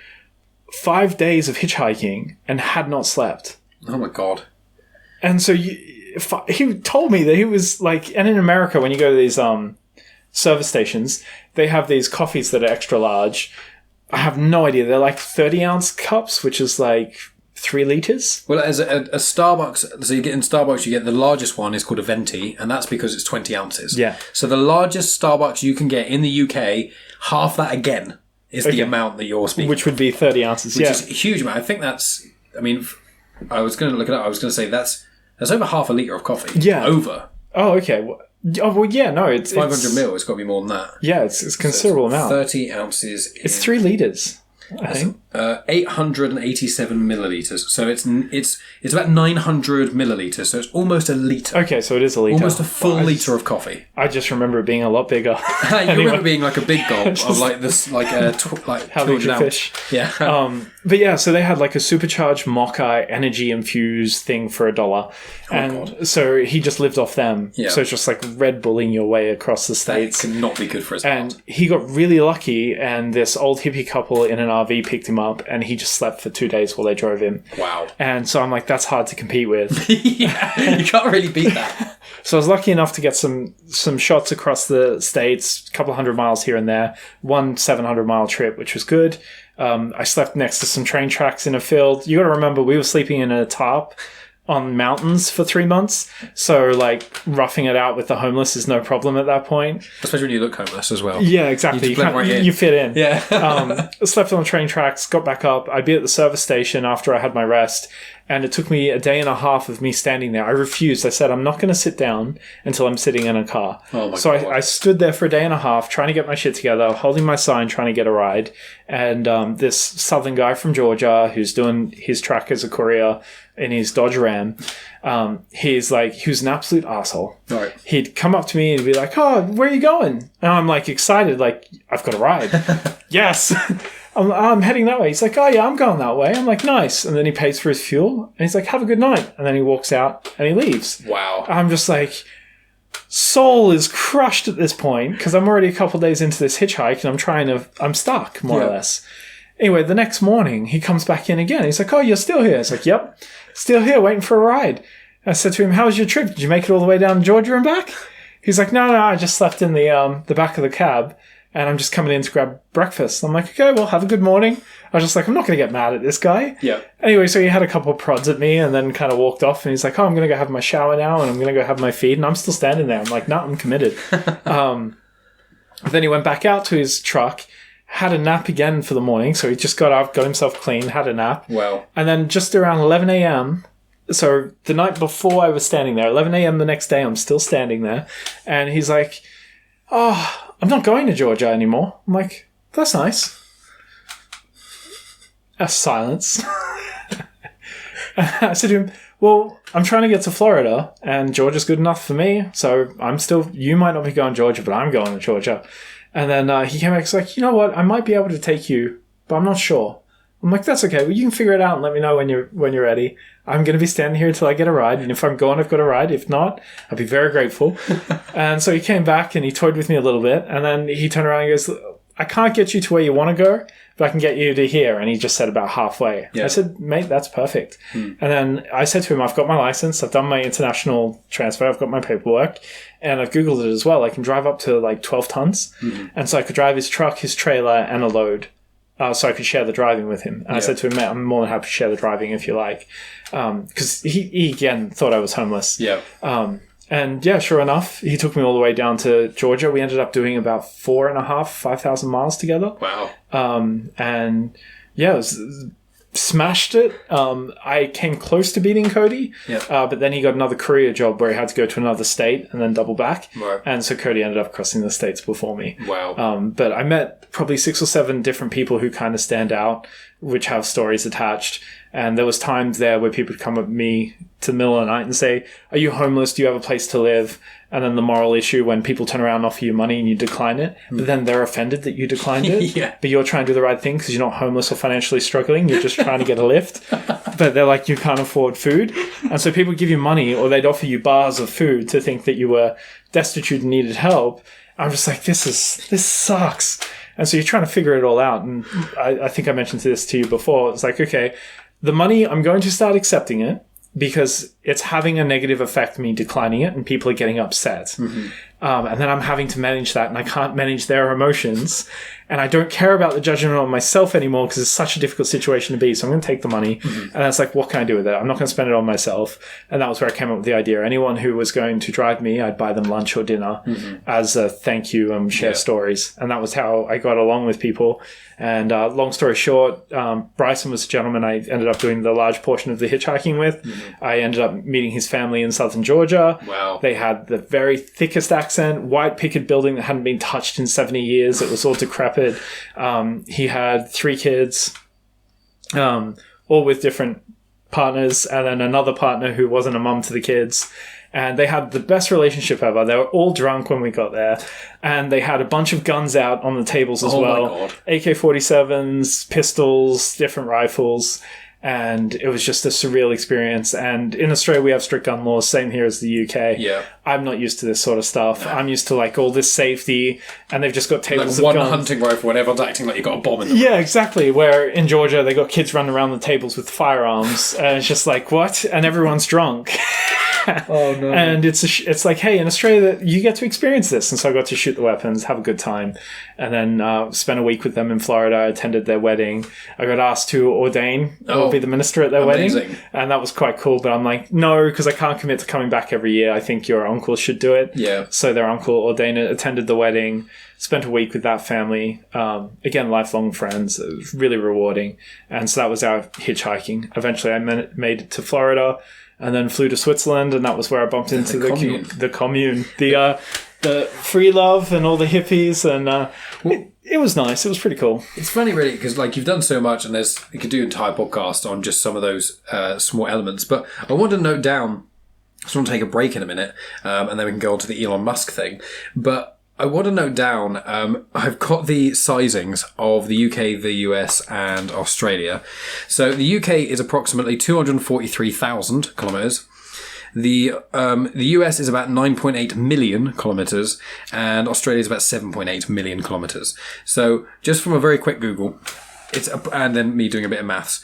Speaker 1: 5 days of hitchhiking and had not slept.
Speaker 2: Oh my God.
Speaker 1: And so he told me that he was like, and in America, when you go to these service stations, they have these coffees that are extra large. I have no idea. They're like 30-ounce cups, which is like 3 liters.
Speaker 2: Well, as a Starbucks, so you get in Starbucks, you get the largest one is called a venti, and that's because it's 20 ounces.
Speaker 1: Yeah.
Speaker 2: So the largest Starbucks you can get in the UK, half that again is the amount that you're speaking.
Speaker 1: Which would be 30 ounces,
Speaker 2: Which is a huge amount. I think that's, I mean, I was going to look it up. I was going to say that's over half a litre of coffee.
Speaker 1: Yeah.
Speaker 2: Over.
Speaker 1: Oh, okay. Well, yeah, no, it's
Speaker 2: 500 mil, it's got to be more than that.
Speaker 1: Yeah, it's a considerable amount.
Speaker 2: 30 ounces.
Speaker 1: It's 3 liters, I think.
Speaker 2: 887 millilitres. So it's about 900 millilitres. So it's almost a litre.
Speaker 1: Okay, so it is a liter.
Speaker 2: Almost a full litre of coffee.
Speaker 1: I just remember it being a lot bigger.
Speaker 2: You
Speaker 1: Anyway.
Speaker 2: remember being like a big gulp of like this, like
Speaker 1: How big
Speaker 2: 200
Speaker 1: a
Speaker 2: ounce.
Speaker 1: fish?
Speaker 2: Yeah.
Speaker 1: But yeah, so they had like a supercharged mocha energy infused thing for $1. And so he just lived off them.
Speaker 2: Yeah.
Speaker 1: So it's just like Red Bulling your way across the
Speaker 2: That
Speaker 1: States.
Speaker 2: could not be good for his
Speaker 1: And
Speaker 2: heart.
Speaker 1: he got really lucky, and this old hippie couple in an RV picked him up, and he just slept for 2 days while they drove him.
Speaker 2: Wow.
Speaker 1: And so I'm like, that's hard to compete with.
Speaker 2: Yeah, you can't really beat that.
Speaker 1: So I was lucky enough to get some shots across the States, a couple 100 miles here and there, one 700-mile trip, which was good. I slept next to some train tracks in a field. You got to remember, we were sleeping in a tarp on mountains for 3 months. So, like, roughing it out with the homeless is no problem at that point.
Speaker 2: Especially when you look homeless as well.
Speaker 1: Yeah, exactly.
Speaker 2: You just blend right in.
Speaker 1: You fit in.
Speaker 2: Yeah.
Speaker 1: Slept on the train tracks, got back up. I'd be at the service station after I had my rest. And it took me a day and a half of me standing there. I refused. I said, I'm not going to sit down until I'm sitting in a car.
Speaker 2: Oh my
Speaker 1: so
Speaker 2: God.
Speaker 1: I stood there for a day and a half trying to get my shit together, holding my sign, trying to get a ride. And this southern guy from Georgia who's doing his track as a courier in his Dodge Ram, he was an absolute asshole.
Speaker 2: Right.
Speaker 1: He'd come up to me and be like, oh, where are you going? And I'm like excited, like, I've got a ride. Yes. I'm heading that way. He's like, oh yeah, I'm going that way. I'm like, nice. And then he pays for his fuel and he's like, have a good night. And then he walks out and he leaves.
Speaker 2: Wow.
Speaker 1: I'm just like, soul is crushed at this point because I'm already a couple days into this hitchhike and I'm stuck more or less. Anyway, the next morning he comes back in again. He's like, oh, you're still here. It's like, yep, still here waiting for a ride. And I said to him, how was your trip? Did you make it all the way down to Georgia and back? He's like, no, I just slept in the back of the cab. And I'm just coming in to grab breakfast. I'm like, okay, well, have a good morning. I was just like, I'm not going to get mad at this guy.
Speaker 2: Yeah.
Speaker 1: Anyway, so he had a couple of prods at me and then kind of walked off. And he's like, oh, I'm going to go have my shower now and I'm going to go have my feed. And I'm still standing there. I'm like, no, I'm committed. Then he went back out to his truck, had a nap again for the morning. So he just got up, got himself clean, had a nap.
Speaker 2: Wow.
Speaker 1: And then just around 11 a.m., so the night before I was standing there, 11 a.m. the next day, I'm still standing there. And he's like, oh, I'm not going to Georgia anymore. I'm like, that's nice. A silence. I said to him, well, I'm trying to get to Florida, and Georgia's good enough for me. So you might not be going to Georgia, but I'm going to Georgia. And then he came back, he's like, you know what? I might be able to take you, but I'm not sure. I'm like, that's okay. Well, you can figure it out and let me know when you're ready. I'm going to be standing here until I get a ride. And if I'm gone, I've got a ride. If not, I'll be very grateful. And so he came back and he toyed with me a little bit. And then he turned around and goes, I can't get you to where you want to go, but I can get you to here. And he just said about halfway. Yeah. I said, mate, that's perfect. And then I said to him, I've got my license. I've done my international transfer. I've got my paperwork. And I've Googled it as well. I can drive up to like 12 tons. And so I could drive his truck, his trailer, and a load. So I could share the driving with him. And I said to him, mate, I'm more than happy to share the driving if you like. Because he again thought I was homeless. Yeah. And yeah, sure enough, he took me all the way down to Georgia. We ended up doing about 5,000 miles together. Wow. And yeah, it was, smashed it. I came close to beating Cody, but then he got another courier job where he had to go to another state and then double back. Right. And so Cody ended up crossing the states before me. Wow. But I met probably 6 or 7 different people who kind of stand out, which have stories attached. And there was times there where people would come up to me to the middle of the night and say, are you homeless? Do you have a place to live? And then the moral issue when people turn around and offer you money and you decline it, but then they're offended that you declined it. But you're trying to do the right thing because you're not homeless or financially struggling. You're just trying to get a lift. But they're like, you can't afford food. And so people give you money or they'd offer you bars of food to think that you were destitute and needed help. I'm just like, this sucks. And so you're trying to figure it all out. And I think I mentioned this to you before. It's like, okay, the money, I'm going to start accepting it because it's having a negative effect, me declining it, and people are getting upset. And then I'm having to manage that, and I can't manage their emotions. And I don't care about the judgment on myself anymore because it's such a difficult situation to be. So I'm going to take the money. And it's like, what can I do with it? I'm not going to spend it on myself. And that was where I came up with the idea. Anyone who was going to drive me, I'd buy them lunch or dinner as a thank you and share stories. And that was how I got along with people. And long story short, Bryson was a gentleman I ended up doing the large portion of the hitchhiking with. I ended up meeting his family in southern Georgia. Wow. They had the very thickest accent, white picket building that hadn't been touched in 70 years. It was all decrepit. He had 3 kids, all with different partners, and then another partner who wasn't a mum to the kids. And they had the best relationship ever. They were all drunk when we got there. And they had a bunch of guns out on the tables as well. AK-47s, pistols, different rifles. And it was just a surreal experience. And in Australia, we have strict gun laws, same here as the UK. Yeah. I'm not used to this sort of stuff. No. I'm used to like all this safety, and they've just got tables
Speaker 2: like
Speaker 1: of guns.
Speaker 2: One hunting rifle, and everyone's acting like you've got a bomb in them.
Speaker 1: Yeah, exactly. Where in Georgia, they got kids running around the tables with firearms. And it's just like, what? And everyone's drunk. Oh no! And it's like, hey, in Australia, you get to experience this, and so I got to shoot the weapons, have a good time, and then spent a week with them in Florida. I attended their wedding. I got asked to ordain or be the minister at their wedding, and that was quite cool. But I'm like, no, because I can't commit to coming back every year. I think your uncle should do it. Yeah. So their uncle ordained it, attended the wedding, spent a week with that family. Again, lifelong friends. It was really rewarding, and so that was our hitchhiking. Eventually, I made it to Florida. And then flew to Switzerland, and that was where I bumped into the commune, the free love and all the hippies, and it was nice. It was pretty cool.
Speaker 2: It's funny, really, because like you've done so much, and you could do an entire podcast on just some of those small elements. But I want to note down. I just want to take a break in a minute, and then we can go on to the Elon Musk thing. But I want to note down, I've got the sizings of the UK, the US, and Australia. So the UK is approximately 243,000 kilometres. The US is about 9.8 million kilometres, and Australia is about 7.8 million kilometres. So just from a very quick Google, and then me doing a bit of maths,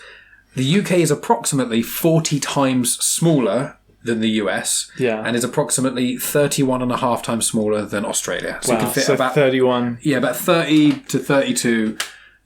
Speaker 2: the UK is approximately 40 times smaller than the US, and is approximately 31.5 times smaller than Australia. So you can fit about
Speaker 1: 31.
Speaker 2: Yeah, about 30 to 32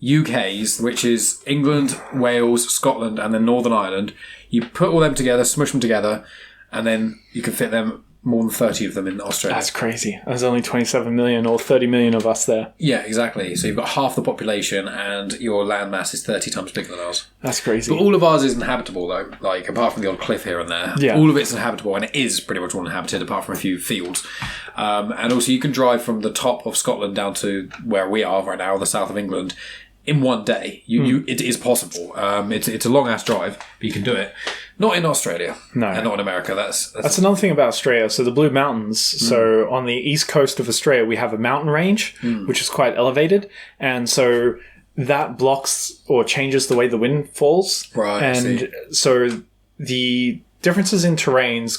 Speaker 2: UKs, which is England, Wales, Scotland, and then Northern Ireland. You put all them together, smush them together, and then you can fit them more than 30 of them in Australia.
Speaker 1: That's crazy. There's only 27 million or 30 million of us there.
Speaker 2: Yeah, exactly. So you've got half the population and your landmass is 30 times bigger than ours.
Speaker 1: That's crazy.
Speaker 2: But all of ours is inhabitable though, like apart from the odd cliff here and there. Yeah. All of it's inhabitable, and it is pretty much all inhabited apart from a few fields. And also you can drive from the top of Scotland down to where we are right now, the south of England, in one day. It is possible. It's a long ass drive, but you can do it. Not in Australia.
Speaker 1: No.
Speaker 2: And not in America.
Speaker 1: That's another thing about Australia. So the Blue Mountains. So on the east coast of Australia, we have a mountain range, which is quite elevated. And so that blocks or changes the way the wind falls.
Speaker 2: Right.
Speaker 1: And so the differences in terrains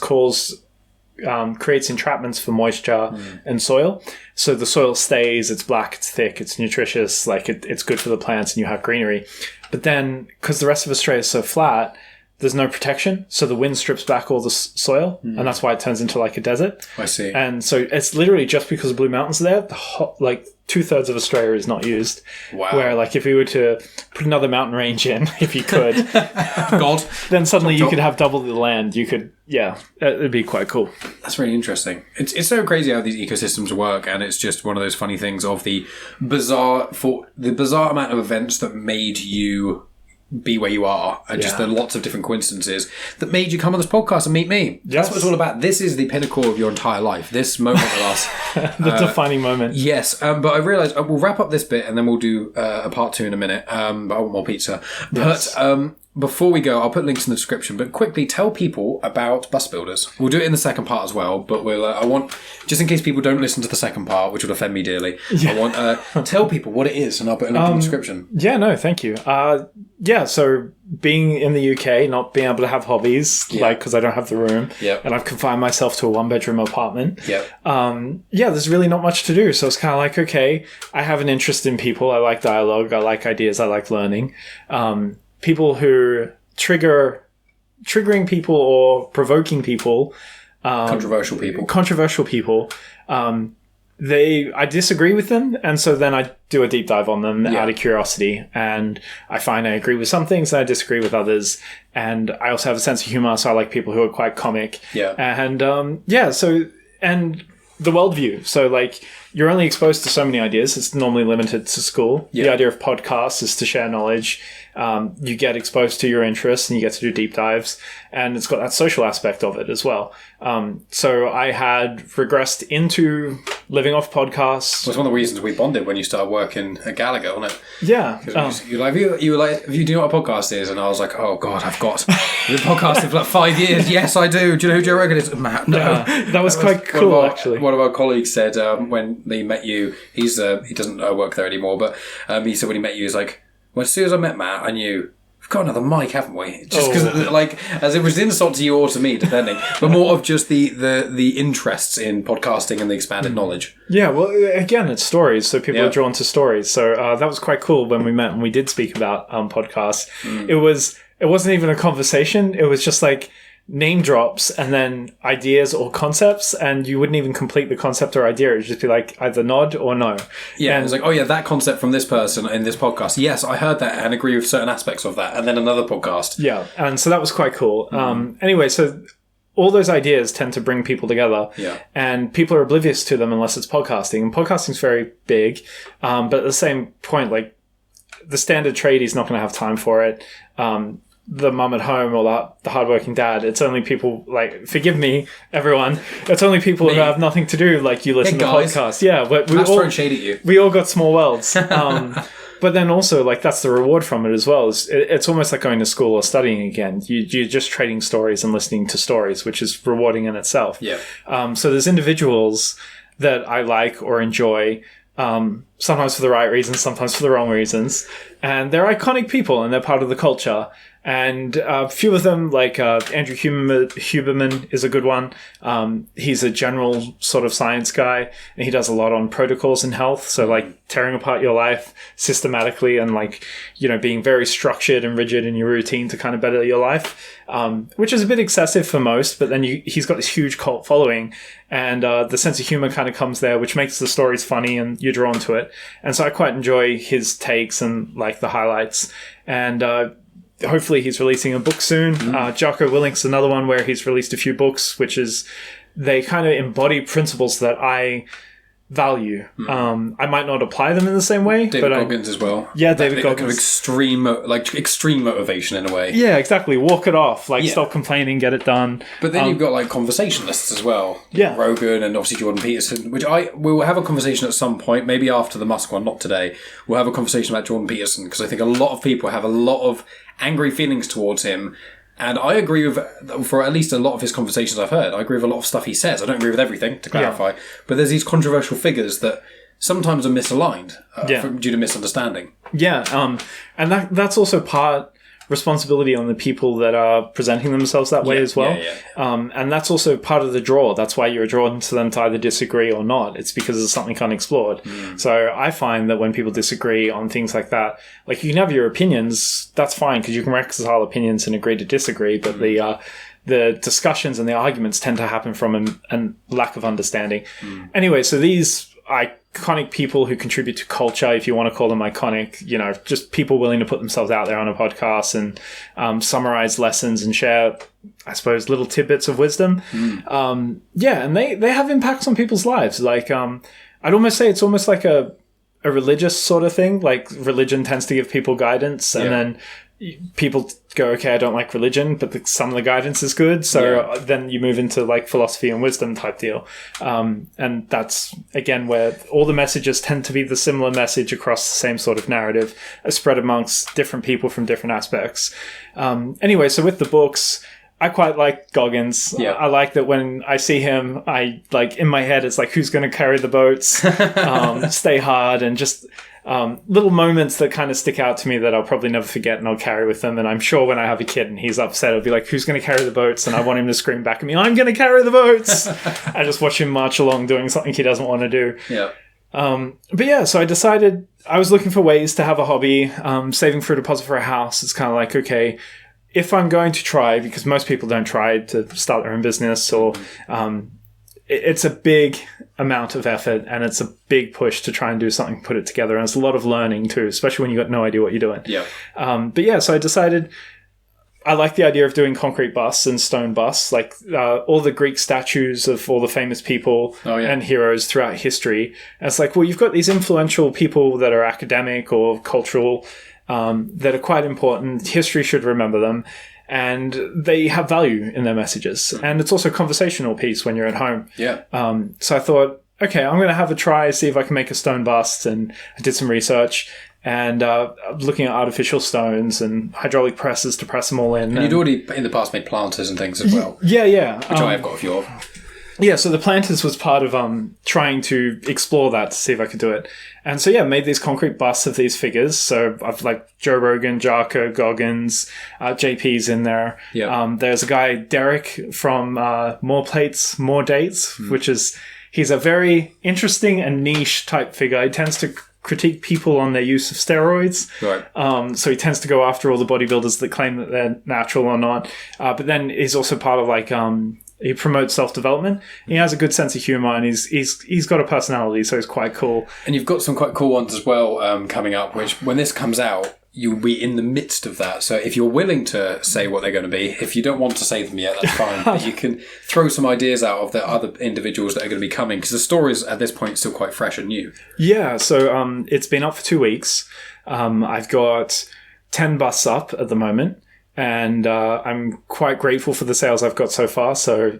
Speaker 1: creates entrapments for moisture and soil. So the soil stays, it's black, it's thick, it's nutritious, like it's good for the plants and you have greenery. But then, because the rest of Australia is so flat, there's no protection. So the wind strips back all the soil and that's why it turns into like a desert.
Speaker 2: I see.
Speaker 1: And so it's literally just because the Blue Mountains are there, like 2/3 of Australia is not used.
Speaker 2: Wow.
Speaker 1: Where like if you were to put another mountain range in, if you could,
Speaker 2: God,
Speaker 1: then suddenly you could have double the land. You could, it'd be quite cool.
Speaker 2: That's really interesting. It's so crazy how these ecosystems work, and it's just one of those funny things of the bizarre amount of events that made you be where you are, and just the lots of different coincidences that made you come on this podcast and meet me. That's what it's all about. This is the pinnacle of your entire life. This moment with us.
Speaker 1: The defining moment.
Speaker 2: Yes, but I realised we'll wrap up this bit and then we'll do a part 2 in a minute. But I want more pizza. Yes. But before we go, I'll put links in the description, but quickly tell people about Bus Builders. We'll do it in the second part as well, but I want, just in case people don't listen to the second part, which would offend me dearly, I want tell people what it is, and I'll put a link in the description.
Speaker 1: Yeah, no, thank you. So being in the UK, not being able to have hobbies, like, because I don't have the room, and I've confined myself to a 1-bedroom apartment. There's really not much to do. So it's kind of like, okay, I have an interest in people. I like dialogue. I like ideas. I like learning. People who triggering people or provoking people.
Speaker 2: Controversial people.
Speaker 1: I disagree with them, and so then I do a deep dive on them out of curiosity, and I find I agree with some things and I disagree with others, and I also have a sense of humor, so I like people who are quite comic. And and the worldview. So like, you're only exposed to so many ideas. It's normally limited to school. The idea of podcasts is to share knowledge. You get exposed to your interests and you get to do deep dives, and it's got that social aspect of it as well. So I had regressed into living off podcasts.
Speaker 2: It was one of the reasons we bonded when you started working at Gallagher, wasn't it?
Speaker 1: Yeah.
Speaker 2: You were like, if you do know what a podcast is, and I was like, oh God, I've been podcasting for like 5 years. Yes, I do. Do you know who Joe Rogan is? Matt, no.
Speaker 1: That was quite cool, actually.
Speaker 2: One of our colleagues said when they met you, he doesn't work there anymore, but he said when he met you, he's like, well, as soon as I met Matt, I knew, we've got another mic, haven't we? Just because, like, as it was an insult to you or to me, depending, but more of just the interests in podcasting and the expanded knowledge.
Speaker 1: Yeah, well, again, it's stories, so people are drawn to stories. So that was quite cool when we met and we did speak about podcasts. It wasn't even a conversation. It was just like name drops and then ideas or concepts, and you wouldn't even complete the concept or idea. It would just be like either nod or no.
Speaker 2: Yeah, and it was like, oh yeah, that concept from this person in this podcast. Yes, I heard that and agree with certain aspects of that. And then another podcast. Yeah,
Speaker 1: and so that was quite cool. Anyway, so all those ideas tend to bring people together, and people are oblivious to them unless it's podcasting. And podcasting's very big, but at the same point, like, the standard tradie's not going to have time for it. The mum at home or the hardworking dad, it's only people like, forgive me, everyone, it's only people who have nothing to do, like you listen to podcasts. Yeah, but
Speaker 2: we all throwing shade at you.
Speaker 1: We all got small worlds. But then also, like, that's the reward from it as well. It's almost like going to school or studying again. You're just trading stories and listening to stories, which is rewarding in itself.
Speaker 2: Yeah.
Speaker 1: So there's individuals that I like or enjoy, sometimes for the right reasons, sometimes for the wrong reasons. And they're iconic people and they're part of the culture. And a few of them, like Andrew Huberman is a good one. He's a general sort of science guy, and he does a lot on protocols in health. So like tearing apart your life systematically and like, you know, being very structured and rigid in your routine to kind of better your life, which is a bit excessive for most. But then he's got this huge cult following, and the sense of humor kind of comes there, which makes the stories funny and you're drawn to it. And so I quite enjoy his takes and like the highlights. And hopefully he's releasing a book soon. Jocko Willink's another one where he's released a few books, which is, they kind of embody principles that I value. I might not apply them in the same way.
Speaker 2: David Goggins as well.
Speaker 1: Yeah, David Goggins.
Speaker 2: Kind of extreme motivation in a way.
Speaker 1: Yeah, exactly. Walk it off. Stop complaining, get it done.
Speaker 2: But then you've got conversationalists as well.
Speaker 1: Yeah.
Speaker 2: Rogan and obviously Jordan Peterson, which we'll have a conversation at some point, maybe after the Musk one, not today. We'll have a conversation about Jordan Peterson because I think a lot of people have a lot of angry feelings towards him. And I agree with, for at least a lot of his conversations I've heard, I agree with a lot of stuff he says. I don't agree with everything, to clarify. Yeah. But there's these controversial figures that sometimes are misaligned due to misunderstanding.
Speaker 1: Yeah, and that's also part responsibility on the people that are presenting themselves that way as well. And that's also part of the draw. That's why you're drawn to them to either disagree or not. It's because there's something unexplored. So I find that when people disagree on things like that, you can have your opinions, that's fine, because you can reconcile opinions and agree to disagree, but the discussions and the arguments tend to happen from a lack of understanding. Anyway, so these iconic people who contribute to culture, if you want to call them iconic, just people willing to put themselves out there on a podcast and summarize lessons and share, I suppose, little tidbits of wisdom. And they have impacts on people's lives. I'd almost say it's almost like a religious sort of thing. Religion tends to give people guidance, and then people go, okay, I don't like religion, but some of the guidance is good. So then you move into philosophy and wisdom type deal. And that's, again, where all the messages tend to be the similar message across the same sort of narrative, spread amongst different people from different aspects. Anyway, so with the books, I quite like Goggins. Yeah. I like that when I see him, in my head, it's who's going to carry the boats, stay hard, and just little moments that kind of stick out to me that I'll probably never forget and I'll carry with them. And I'm sure when I have a kid and he's upset, I'll be like, who's going to carry the boats? And I want him to scream back at me, I'm going to carry the boats. I just watch him march along doing something he doesn't want to do.
Speaker 2: Yeah.
Speaker 1: So I decided I was looking for ways to have a hobby, saving for a deposit for a house. It's kind of okay, if I'm going to try, because most people don't try to start their own business, or it's a big amount of effort and it's a big push to try and do something, put it together. And it's a lot of learning too, especially when you've got no idea what you're doing.
Speaker 2: Yeah.
Speaker 1: So I decided I like the idea of doing concrete busts and stone busts, all the Greek statues of all the famous people and heroes throughout history. And it's you've got these influential people that are academic or cultural, that are quite important. History should remember them, and they have value in their messages. And it's also a conversational piece when you're at home.
Speaker 2: Yeah.
Speaker 1: So I thought, okay, I'm going to have a try, see if I can make a stone bust. And I did some research and looking at artificial stones and hydraulic presses to press them all in.
Speaker 2: And you'd already in the past made planters and things as well.
Speaker 1: Yeah.
Speaker 2: Which I have got a few of.
Speaker 1: Yeah, so the planters was part of trying to explore that to see if I could do it. And so, made these concrete busts of these figures. So I've Joe Rogan, Jarka, Goggins, JP's in there.
Speaker 2: Yeah.
Speaker 1: There's a guy, Derek, from More Plates, More Dates, which is, he's a very interesting and niche type figure. He tends to critique people on their use of steroids.
Speaker 2: Right.
Speaker 1: So he tends to go after all the bodybuilders that claim that they're natural or not. But then he's also part of he promotes self-development. He has a good sense of humor, and he's got a personality, so he's quite cool.
Speaker 2: And you've got some quite cool ones as well coming up, which when this comes out, you'll be in the midst of that. So if you're willing to say what they're going to be, if you don't want to say them yet, that's fine. But you can throw some ideas out of the other individuals that are going to be coming, because the story's at this point still quite fresh and new.
Speaker 1: Yeah, so it's been up for 2 weeks. I've got 10 busts up at the moment. And I'm quite grateful for the sales I've got so far. So,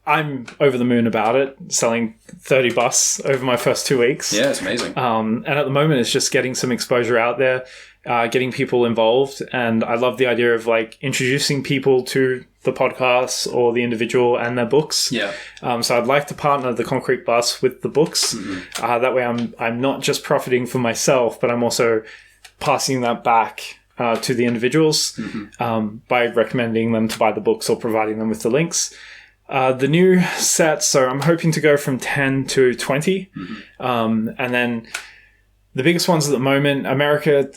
Speaker 1: I'm over the moon about it, selling 30 busts over my first 2 weeks.
Speaker 2: Yeah, it's amazing.
Speaker 1: And at the moment, it's just getting some exposure out there, getting people involved. And I love the idea of introducing people to the podcast or the individual and their books.
Speaker 2: Yeah.
Speaker 1: So I'd like to partner the concrete bus with the books. Mm-hmm. That way I'm not just profiting for myself, but I'm also passing that back to the individuals by recommending them to buy the books or providing them with the links. The new set, so I'm hoping to go from 10 to 20. And then the biggest ones at the moment, America,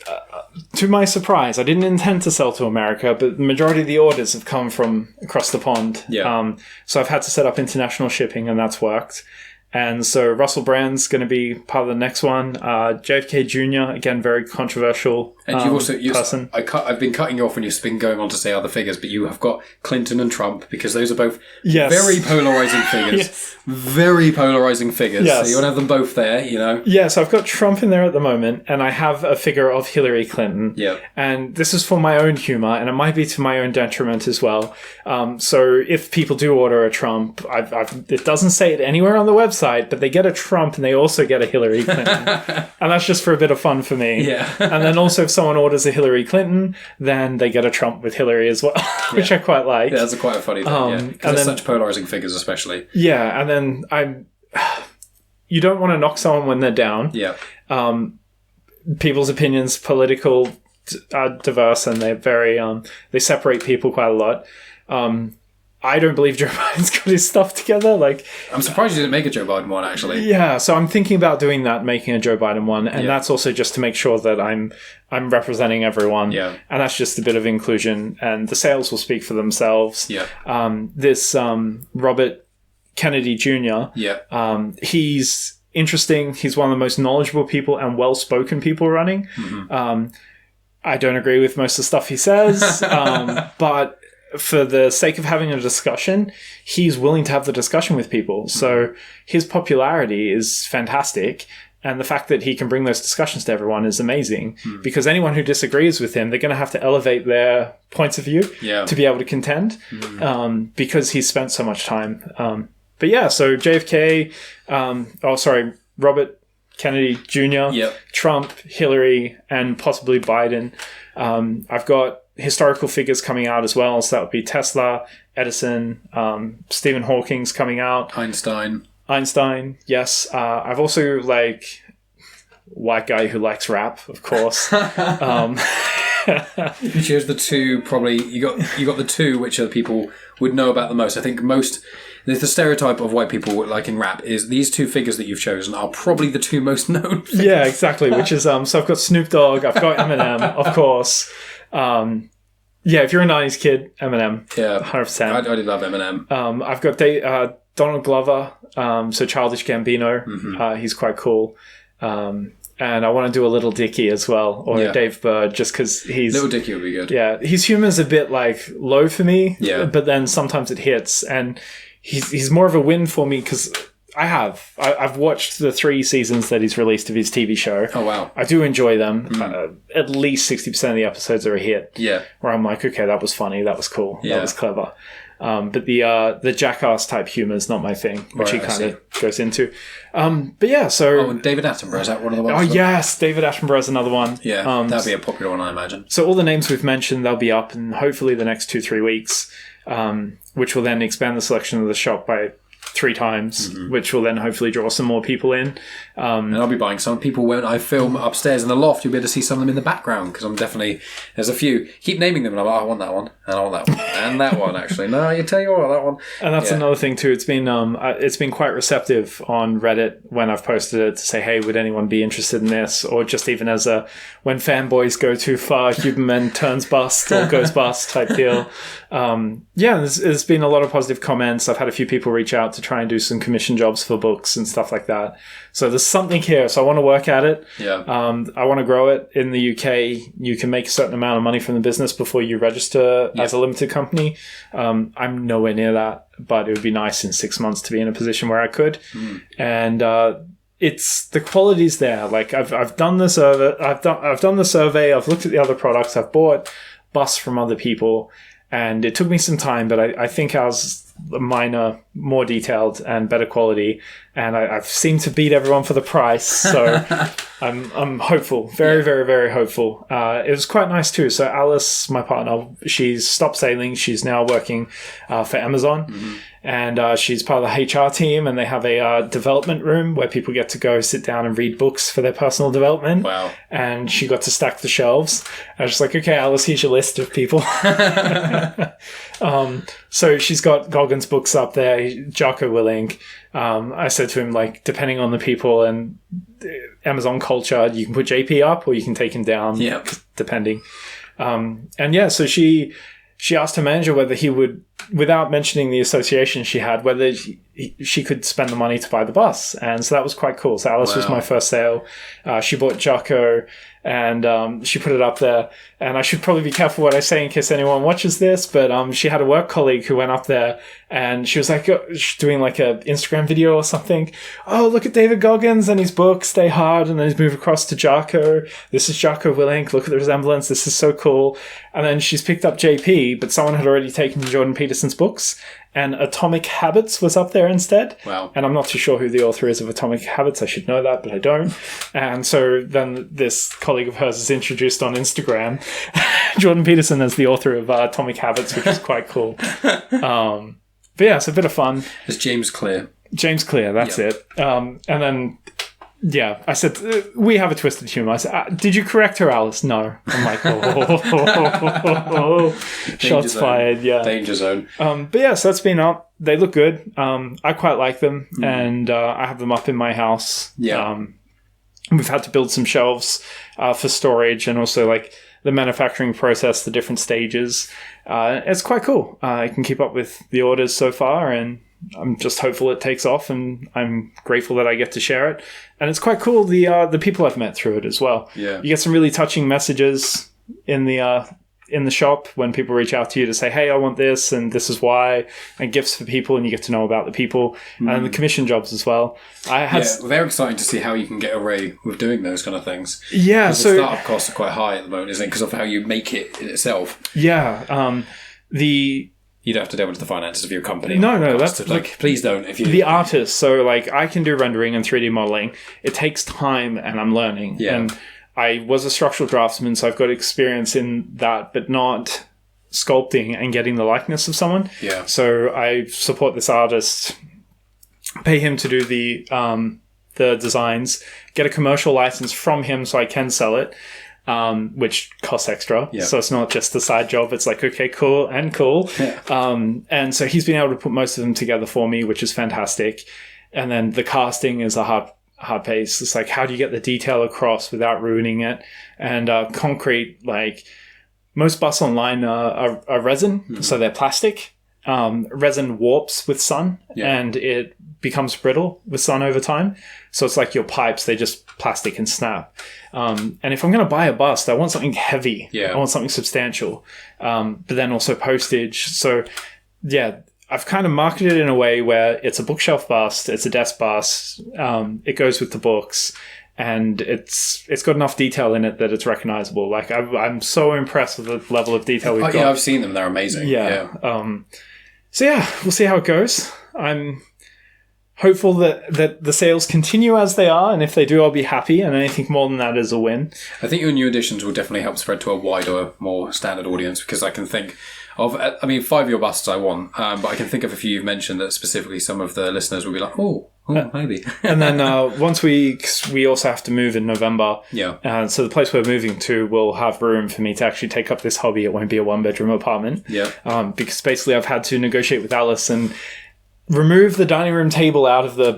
Speaker 1: to my surprise, I didn't intend to sell to America, but the majority of the orders have come from across the pond.
Speaker 2: Yeah.
Speaker 1: So I've had to set up international shipping, and that's worked. And so Russell Brand's going to be part of the next one. JFK Jr., again, very controversial
Speaker 2: and you've also
Speaker 1: person.
Speaker 2: I've been cutting you off when you've been going on to say other figures, but you have got Clinton and Trump, because those are both very polarizing figures.
Speaker 1: Yes.
Speaker 2: Very polarizing figures.
Speaker 1: Yes.
Speaker 2: So you want to have them both there, you know?
Speaker 1: Yeah, so I've got Trump in there at the moment, and I have a figure of Hillary Clinton.
Speaker 2: Yeah.
Speaker 1: And this is for my own humor, and it might be to my own detriment as well. So if people do order a Trump, it doesn't say it anywhere on the website, but they get a Trump and they also get a Hillary Clinton. And that's just for a bit of fun for me.
Speaker 2: Yeah.
Speaker 1: And then also if someone orders a Hillary Clinton, then they get a Trump with Hillary as well, which I quite like.
Speaker 2: Yeah, that's quite a funny thing, because they're such polarizing figures especially.
Speaker 1: Yeah, and then you don't want to knock someone when they're down.
Speaker 2: Yeah.
Speaker 1: People's opinions, political, are diverse, and they're very they separate people quite a lot. I don't believe Joe Biden's got his stuff together. Like,
Speaker 2: I'm surprised you didn't make a Joe Biden one, actually.
Speaker 1: Yeah, so I'm thinking about doing that, making a Joe Biden one, and that's also just to make sure that I'm representing everyone. Yeah, and that's just a bit of inclusion, and the sales will speak for themselves. Yeah. This Robert Kennedy Jr. Yeah. He's interesting. He's one of the most knowledgeable people and well-spoken people running. Mm-hmm. I don't agree with most of the stuff he says, but for the sake of having a discussion, he's willing to have the discussion with people. So his popularity is fantastic. And the fact that he can bring those discussions to everyone is amazing, because anyone who disagrees with him, they're going to have to elevate their points of view to be able to contend, because he's spent so much time. But yeah, so JFK, Robert Kennedy Jr., Trump, Hillary, and possibly Biden. I've got historical figures coming out as well, so that would be Tesla, Edison, Stephen Hawking's coming out. Einstein, yes. I've also, white guy who likes rap, of course.
Speaker 2: You chose the two, probably, you got the two which other people would know about the most. I think the stereotype of white people liking rap is these two figures that you've chosen are probably the two most known figures.
Speaker 1: Yeah, exactly, which is, so I've got Snoop Dogg, I've got Eminem, of course. If you're a 90s kid, Eminem. Yeah, 100%.
Speaker 2: I do love Eminem.
Speaker 1: I've got Donald Glover, so Childish Gambino. Mm-hmm. He's quite cool. And I want to do a Little Dicky as well, or Dave Bird, just because he's...
Speaker 2: Little Dicky would be good.
Speaker 1: Yeah, his humor's a bit, low for me, but then sometimes it hits, and he's more of a win for me, because I've watched the 3 seasons that he's released of his TV show.
Speaker 2: Oh, wow.
Speaker 1: I do enjoy them. At least 60% of the episodes are a hit. Yeah. Where I'm like, okay, that was funny, that was cool, that was clever. But the jackass type humor is not my thing, which he kind of goes into. But yeah, so...
Speaker 2: Oh, and David Attenborough, is that one of the ones?
Speaker 1: Oh, yes, David Attenborough is another one.
Speaker 2: Yeah, that'd be a popular one, I imagine.
Speaker 1: So all the names we've mentioned, they'll be up in hopefully the next 2-3 weeks, which will then expand the selection of the shop by 3 times, which will then hopefully draw some more people in.
Speaker 2: And I'll be buying some. People, when I film upstairs in the loft, you'll be able to see some of them in the background, because I'm definitely... There's a few. Keep naming them, and I'm like, I want that one, and I want that one, and that one, actually. No, you tell you what, that one.
Speaker 1: And that's another thing, too. It's been quite receptive on Reddit when I've posted it to say, hey, would anyone be interested in this? Or just even as when fanboys go too far, Huberman turns bust or goes bust type deal. There's been a lot of positive comments. I've had a few people reach out to try and do some commission jobs for books and stuff like that. So there's something here. So I want to work at it. Yeah. I want to grow it. In the UK, you can make a certain amount of money from the business before you register as a limited company. I'm nowhere near that, but it would be nice in 6 months to be in a position where I could. And it's the quality's there. I've done the survey. I've done the survey. I've looked at the other products. I've bought busts from other people. And it took me some time, but I think mine are more detailed and better quality, and I've seemed to beat everyone for the price. So I'm hopeful, very, very, very hopeful. It was quite nice too. So Alice, my partner, she's stopped sailing. She's now working for Amazon, and she's part of the HR team. And they have a development room where people get to go sit down and read books for their personal development. Wow! And she got to stack the shelves. I was just like, okay, Alice, here's your list of people. So she's got Goggins books up there, Jocko Willink. I said to him, depending on the people and Amazon culture, you can put JP up or you can take him down, depending. So she asked her manager whether he would without mentioning the association she had, whether she could spend the money to buy the bus. And so that was quite cool. So Alice was my first sale. She bought Jocko, and she put it up there. And I should probably be careful what I say in case anyone watches this, but she had a work colleague who went up there, and she was like doing like a Instagram video or something. Oh, look at David Goggins and his book, Stay Hard, and then he's moved across to Jocko. This is Jocko Willink. Look at the resemblance. This is so cool. And then she's picked up JP, but someone had already taken Jordan Peterson's books, and Atomic Habits was up there instead.
Speaker 2: Wow.
Speaker 1: And I'm not too sure who the author is of Atomic Habits. I should know that, but I don't. And so then this colleague of hers is introduced on Instagram, Jordan Peterson as the author of Atomic Habits, which is quite cool. But yeah, it's a bit of fun.
Speaker 2: It's James Clear.
Speaker 1: James Clear, that's it. And then, yeah, I said, we have a twisted humour. I said, did you correct her, Alice? No. I'm like, shots fired, yeah.
Speaker 2: Danger zone.
Speaker 1: But yeah, so that's been up. They look good. I quite like them, and I have them up in my house.
Speaker 2: Yeah.
Speaker 1: We've had to build some shelves for storage, and also like the manufacturing process, the different stages. It's quite cool. I can keep up with the orders so far, and I'm just hopeful it takes off, and I'm grateful that I get to share it. And it's quite cool, the people I've met through it as well.
Speaker 2: Yeah.
Speaker 1: You get some really touching messages in the shop when people reach out to you to say, hey, I want this, and this is why, and gifts for people, and you get to know about the people, and the commission jobs as well.
Speaker 2: They're exciting to see how you can get away with doing those kind of things.
Speaker 1: Yeah,
Speaker 2: so the startup costs are quite high at the moment, isn't it? Because of how you make it in itself.
Speaker 1: Yeah.
Speaker 2: You don't have to delve into the finances of your company.
Speaker 1: No, that's
Speaker 2: like, please don't. If you
Speaker 1: the artist, so like I can do rendering and 3D modeling. It takes time, and I'm learning.
Speaker 2: Yeah.
Speaker 1: And I was a structural draftsman, so I've got experience in that, but not sculpting and getting the likeness of someone.
Speaker 2: Yeah.
Speaker 1: So I support this artist, pay him to do the designs, get a commercial license from him so I can sell it. Which costs extra.
Speaker 2: Yeah.
Speaker 1: So it's not just a side job. It's like, okay, cool.
Speaker 2: Yeah.
Speaker 1: And so he's been able to put most of them together for me, which is fantastic. And then the casting is a hard pace. It's like, how do you get the detail across without ruining it? And concrete, like most busts online are resin, so they're plastic. Resin warps with sun, and it becomes brittle with sun over time. So it's like your pipes, they just plastic and snap. And if I'm going to buy a bust, I want something heavy.
Speaker 2: Yeah.
Speaker 1: I want something substantial. But then also postage. So yeah, I've kind of marketed it in a way where it's a bookshelf bust, it's a desk bust, it goes with the books, and it's got enough detail in it that it's recognizable. Like I'm so impressed with the level of detail we've got.
Speaker 2: Yeah, I've seen them. They're amazing.
Speaker 1: Yeah. So yeah, we'll see how it goes. I'm hopeful that the sales continue as they are, and if they do, I'll be happy, and anything more than that is a win.
Speaker 2: I think your new editions will definitely help spread to a wider, more standard audience, because I can think of, 5 of your busts I want, but I can think of a few you've mentioned that specifically some of the listeners will be like, maybe.
Speaker 1: And then once we also have to move in November.
Speaker 2: Yeah.
Speaker 1: So the place we're moving to will have room for me to actually take up this hobby. It won't be a 1-bedroom apartment.
Speaker 2: Yeah.
Speaker 1: Because basically I've had to negotiate with Alice and remove the dining room table out of the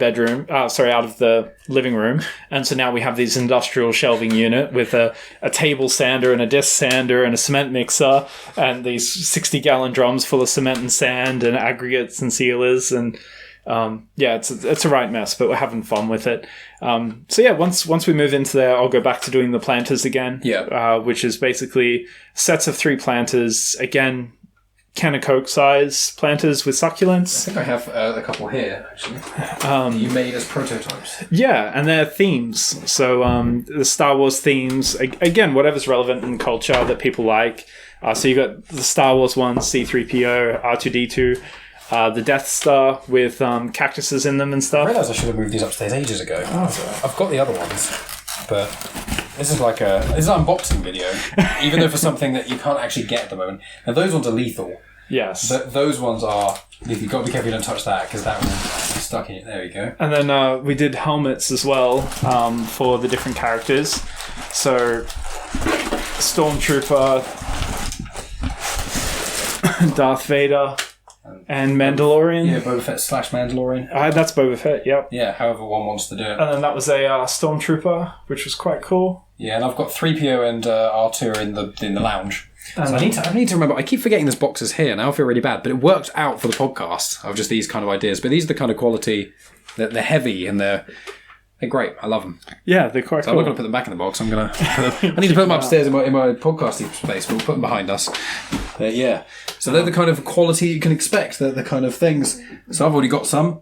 Speaker 1: out of the living room. And so now we have this industrial shelving unit with a table sander and a disc sander and a cement mixer and these 60-gallon drums full of cement and sand and aggregates and sealers. And it's a right mess, but we're having fun with it. So yeah, once we move into there, I'll go back to doing the planters again.
Speaker 2: Yeah.
Speaker 1: Which is basically sets of 3 planters. Again, can of Coke size planters with succulents.
Speaker 2: I think I have a couple here, actually. You made as prototypes.
Speaker 1: Yeah, and they're themes. So the Star Wars themes, again, whatever's relevant in culture that people like. So you got the Star Wars one, C-3PO, R2-D2, the Death Star with cactuses in them and stuff.
Speaker 2: I realised I should have moved these upstairs ages ago. I've got the other ones, but this is an unboxing video, even though for something that you can't actually get at the moment. Now those ones are lethal.
Speaker 1: Yes.
Speaker 2: Those ones are lethal. You've got to be careful you don't touch that, because that will be stuck in it. There you go.
Speaker 1: And then we did helmets as well for the different characters. So Stormtrooper, Darth Vader, and Mandalorian.
Speaker 2: Yeah, Boba Fett / Mandalorian.
Speaker 1: That's Boba Fett, yep.
Speaker 2: Yeah, however one wants to do it.
Speaker 1: And then that was a Stormtrooper, which was quite cool.
Speaker 2: Yeah, and I've got 3PO and R2 in the lounge. So I need to remember. I keep forgetting this box is here. Now I feel really bad, but it worked out for the podcast of just these kind of ideas. But these are the kind of quality that they're heavy and they're great. I love them.
Speaker 1: Yeah, they're quite
Speaker 2: So
Speaker 1: cool.
Speaker 2: I'm not going to put them back in the box. I need to put them upstairs in my podcasting space. We'll put them behind us. Yeah. So they're the kind of quality you can expect. They're the kind of things. So I've already got some.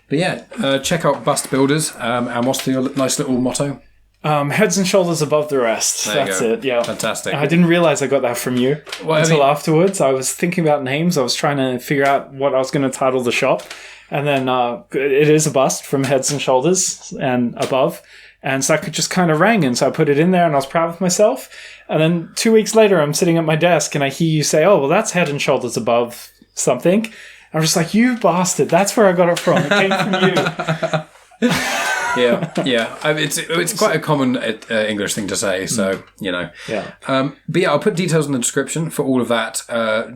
Speaker 2: But yeah, check out Bust Builders. And what's your nice little motto?
Speaker 1: Heads and shoulders above the rest.
Speaker 2: There you
Speaker 1: That's
Speaker 2: go.
Speaker 1: it. Yeah,
Speaker 2: Fantastic.
Speaker 1: I didn't realize I got that from you until afterwards. I was thinking about names. I was trying to figure out what I was going to title the shop, and then it is a bust from Heads and Shoulders and above, and so I could just kind of rang, and so I put it in there, and I was proud of myself. And then 2 weeks later, I'm sitting at my desk, and I hear you say, "Oh, well, that's Head and Shoulders above something." I'm just like, "You bastard! That's where I got it from. It came from you."
Speaker 2: Yeah. It's quite a common English thing to say, so, you know.
Speaker 1: Yeah.
Speaker 2: But yeah, I'll put details in the description for all of that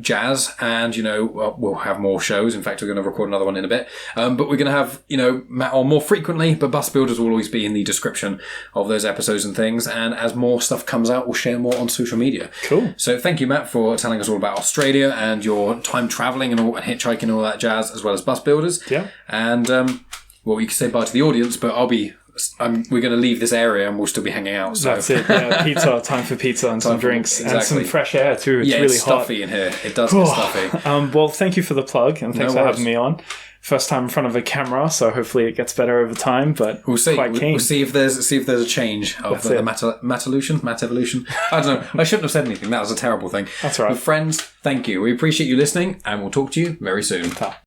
Speaker 2: jazz, and, you know, we'll have more shows. In fact, we're going to record another one in a bit. But we're going to have, you know, Matt on more frequently, but Bus Builders will always be in the description of those episodes and things. And as more stuff comes out, we'll share more on social media.
Speaker 1: Cool.
Speaker 2: So thank you, Matt, for telling us all about Australia and your time travelling and hitchhiking and all that jazz, as well as Bus Builders.
Speaker 1: Yeah.
Speaker 2: And, well, you can say bye to the audience, but we're going to leave this area and we'll still be hanging out. So.
Speaker 1: That's it. Yeah, pizza. Time for pizza and some drinks and some fresh air too. It's really
Speaker 2: it's stuffy in here. It does get stuffy.
Speaker 1: Well, thank you for the plug and thanks for having me on. First time in front of a camera, so hopefully it gets better over time. But
Speaker 2: we'll see.
Speaker 1: Quite keen.
Speaker 2: We'll see if there's a change of the matt evolution. I don't know. I shouldn't have said anything. That was a terrible thing.
Speaker 1: That's all right.
Speaker 2: But friends, thank you. We appreciate you listening, and we'll talk to you very soon.
Speaker 1: Ta.